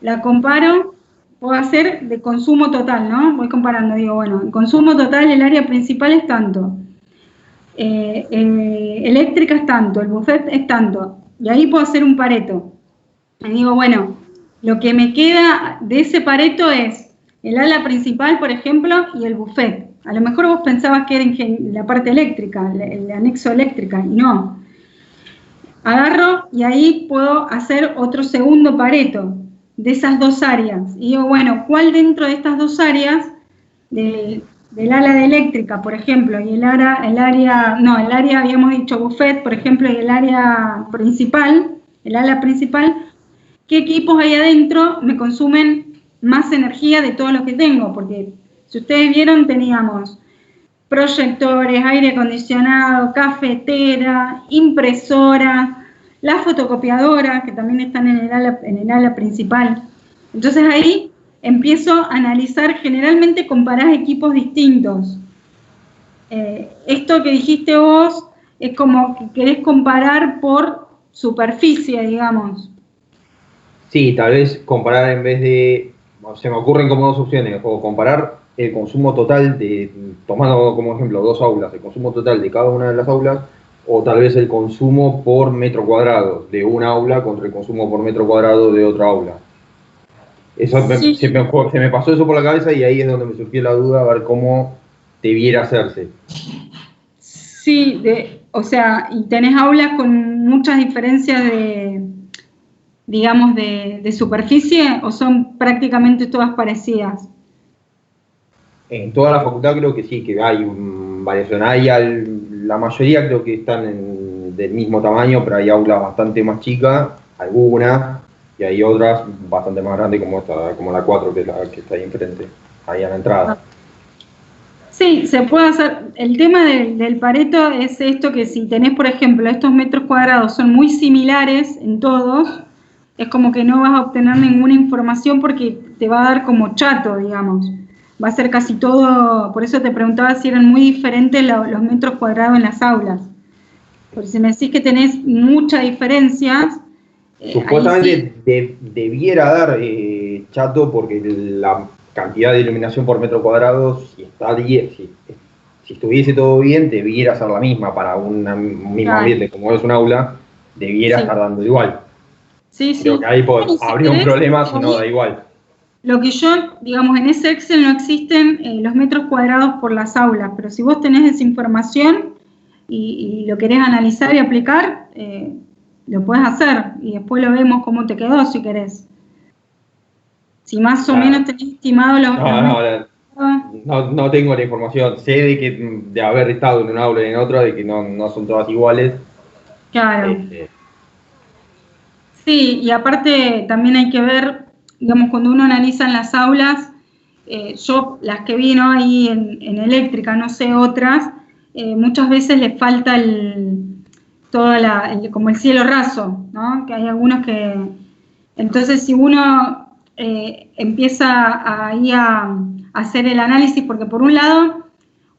la comparo, puedo hacer de consumo total, ¿no? Voy comparando, digo, el consumo total, el área principal es tanto, eléctrica es tanto, el buffet es tanto, y ahí puedo hacer un Pareto. Y digo, lo que me queda de ese Pareto es el ala principal, por ejemplo, y el buffet. A lo mejor vos pensabas que era en la parte eléctrica, el anexo eléctrica, y no. Agarro y ahí puedo hacer otro segundo Pareto de esas dos áreas. Y digo, ¿cuál dentro de estas dos áreas, del ala de eléctrica, por ejemplo, y el área, habíamos dicho buffet, por ejemplo, y el área principal, el ala principal, qué equipos hay adentro me consumen más energía de todos los que tengo? Porque si ustedes vieron, teníamos proyectores, aire acondicionado, cafetera, impresora, la fotocopiadora, que también están en el ala principal. Entonces ahí empiezo a analizar, generalmente comparás equipos distintos. Esto que dijiste vos es como que querés comparar por superficie, digamos. Sí, tal vez comparar en vez de, se me ocurren como dos opciones, o comparar el consumo total tomando como ejemplo 2 aulas, el consumo total de cada una de las aulas, o tal vez el consumo por metro cuadrado de una aula contra el consumo por metro cuadrado de otra aula. Eso sí. se me pasó eso por la cabeza y ahí es donde me surgió la duda a ver cómo debiera hacerse. Sí, o sea, y tenés aulas con muchas diferencias digamos, de superficie, o son prácticamente todas parecidas. En toda la facultad creo que sí, que hay variación. La mayoría creo que están del mismo tamaño, pero hay aulas bastante más chicas, algunas, y hay otras bastante más grandes como la 4, que es la que está ahí enfrente, ahí a la entrada. Sí, se puede hacer. El tema del Pareto es esto, que si tenés, por ejemplo, estos metros cuadrados son muy similares en todos, es como que no vas a obtener ninguna información porque te va a dar como chato, digamos. Va a ser casi todo, por eso te preguntaba si eran muy diferentes los metros cuadrados en las aulas. Porque si me decís que tenés muchas diferencias... Supuestamente sí, debiera dar chato porque la cantidad de iluminación por metro cuadrado, si estuviese todo bien, debiera ser la misma para un mismo ambiente como es un aula, debiera estar dando igual. Sí, Creo que ahí habría un problema si no da igual. Lo que yo, digamos, en ese Excel no existen los metros cuadrados por las aulas, pero si vos tenés esa información y lo querés analizar y aplicar, lo podés hacer y después lo vemos cómo te quedó si querés. Si más o menos tenés estimado no tengo la información. Sé de haber estado en un aula y en otra, de que no son todas iguales. Claro. Sí, y aparte también hay que ver, digamos, cuando uno analiza en las aulas, yo las que vi, ¿no?, ahí en eléctrica, no sé otras, muchas veces les falta como el cielo raso, ¿no? Que hay algunos que... Entonces, si uno empieza ahí a hacer el análisis, porque por un lado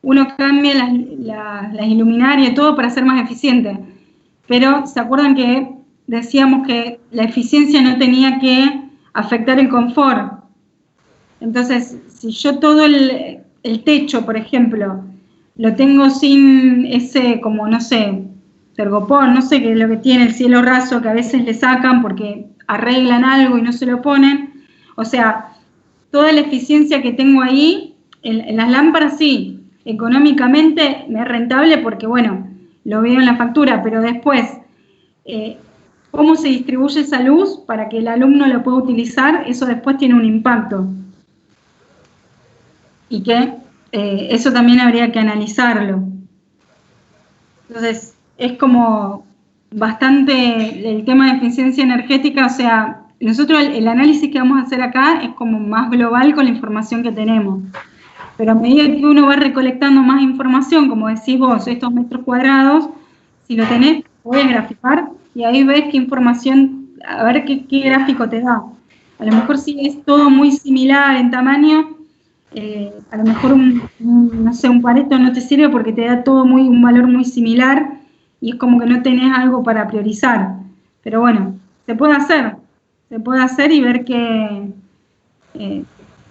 uno cambia las iluminarias y todo para ser más eficiente, pero ¿se acuerdan que decíamos que la eficiencia no tenía que afectar el confort? Entonces, si yo todo el techo, por ejemplo, lo tengo sin ese, como no sé, tergopor, no sé qué es lo que tiene el cielo raso, que a veces le sacan porque arreglan algo y no se lo ponen. O sea, toda la eficiencia que tengo ahí, en las lámparas sí, económicamente me es rentable porque, bueno, lo veo en la factura, pero después, cómo se distribuye esa luz para que el alumno lo pueda utilizar, eso después tiene un impacto. Y que eso también habría que analizarlo. Entonces, es como bastante el tema de eficiencia energética, o sea, nosotros el análisis que vamos a hacer acá es como más global con la información que tenemos. Pero a medida que uno va recolectando más información, como decís vos, estos metros cuadrados, si lo tenés, podés graficar y ahí ves qué información, a ver qué gráfico te da. A lo mejor si es todo muy similar en tamaño, a lo mejor no sé, un Pareto no te sirve porque te da todo un valor muy similar y es como que no tenés algo para priorizar. Pero bueno, se puede hacer y ver qué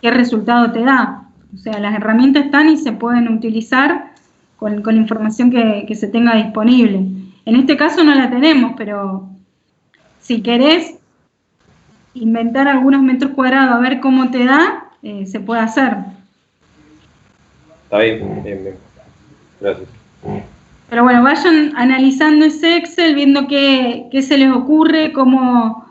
resultado te da. O sea, las herramientas están y se pueden utilizar con la información que se tenga disponible. En este caso no la tenemos, pero si querés inventar algunos metros cuadrados a ver cómo te da, se puede hacer. Está bien. Gracias. Pero bueno, vayan analizando ese Excel, viendo qué se les ocurre, cómo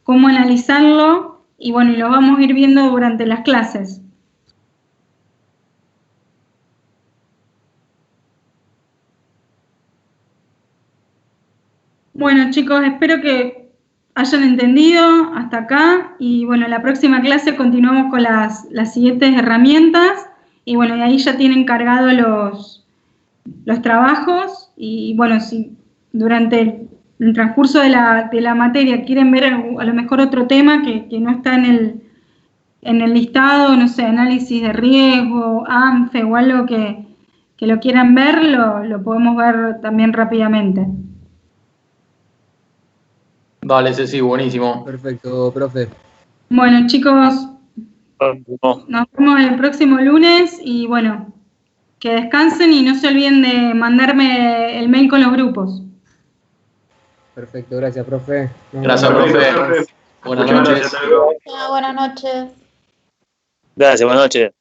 analizarlo, y bueno, y lo vamos a ir viendo durante las clases. Bueno, chicos, espero que hayan entendido hasta acá y bueno, en la próxima clase continuamos con las siguientes herramientas y bueno, y ahí ya tienen cargados los trabajos y bueno, si durante el transcurso de la materia quieren ver a lo mejor otro tema que no está en el listado, no sé, análisis de riesgo, ANFE o algo que lo quieran ver, lo podemos ver también rápidamente. Dale, sí, buenísimo. Perfecto, profe. Bueno, chicos, nos vemos el próximo lunes y bueno, que descansen y no se olviden de mandarme el mail con los grupos. Perfecto, gracias, profe. Gracias, profe. Buenas noches. Buenas noches. Gracias, buenas noches.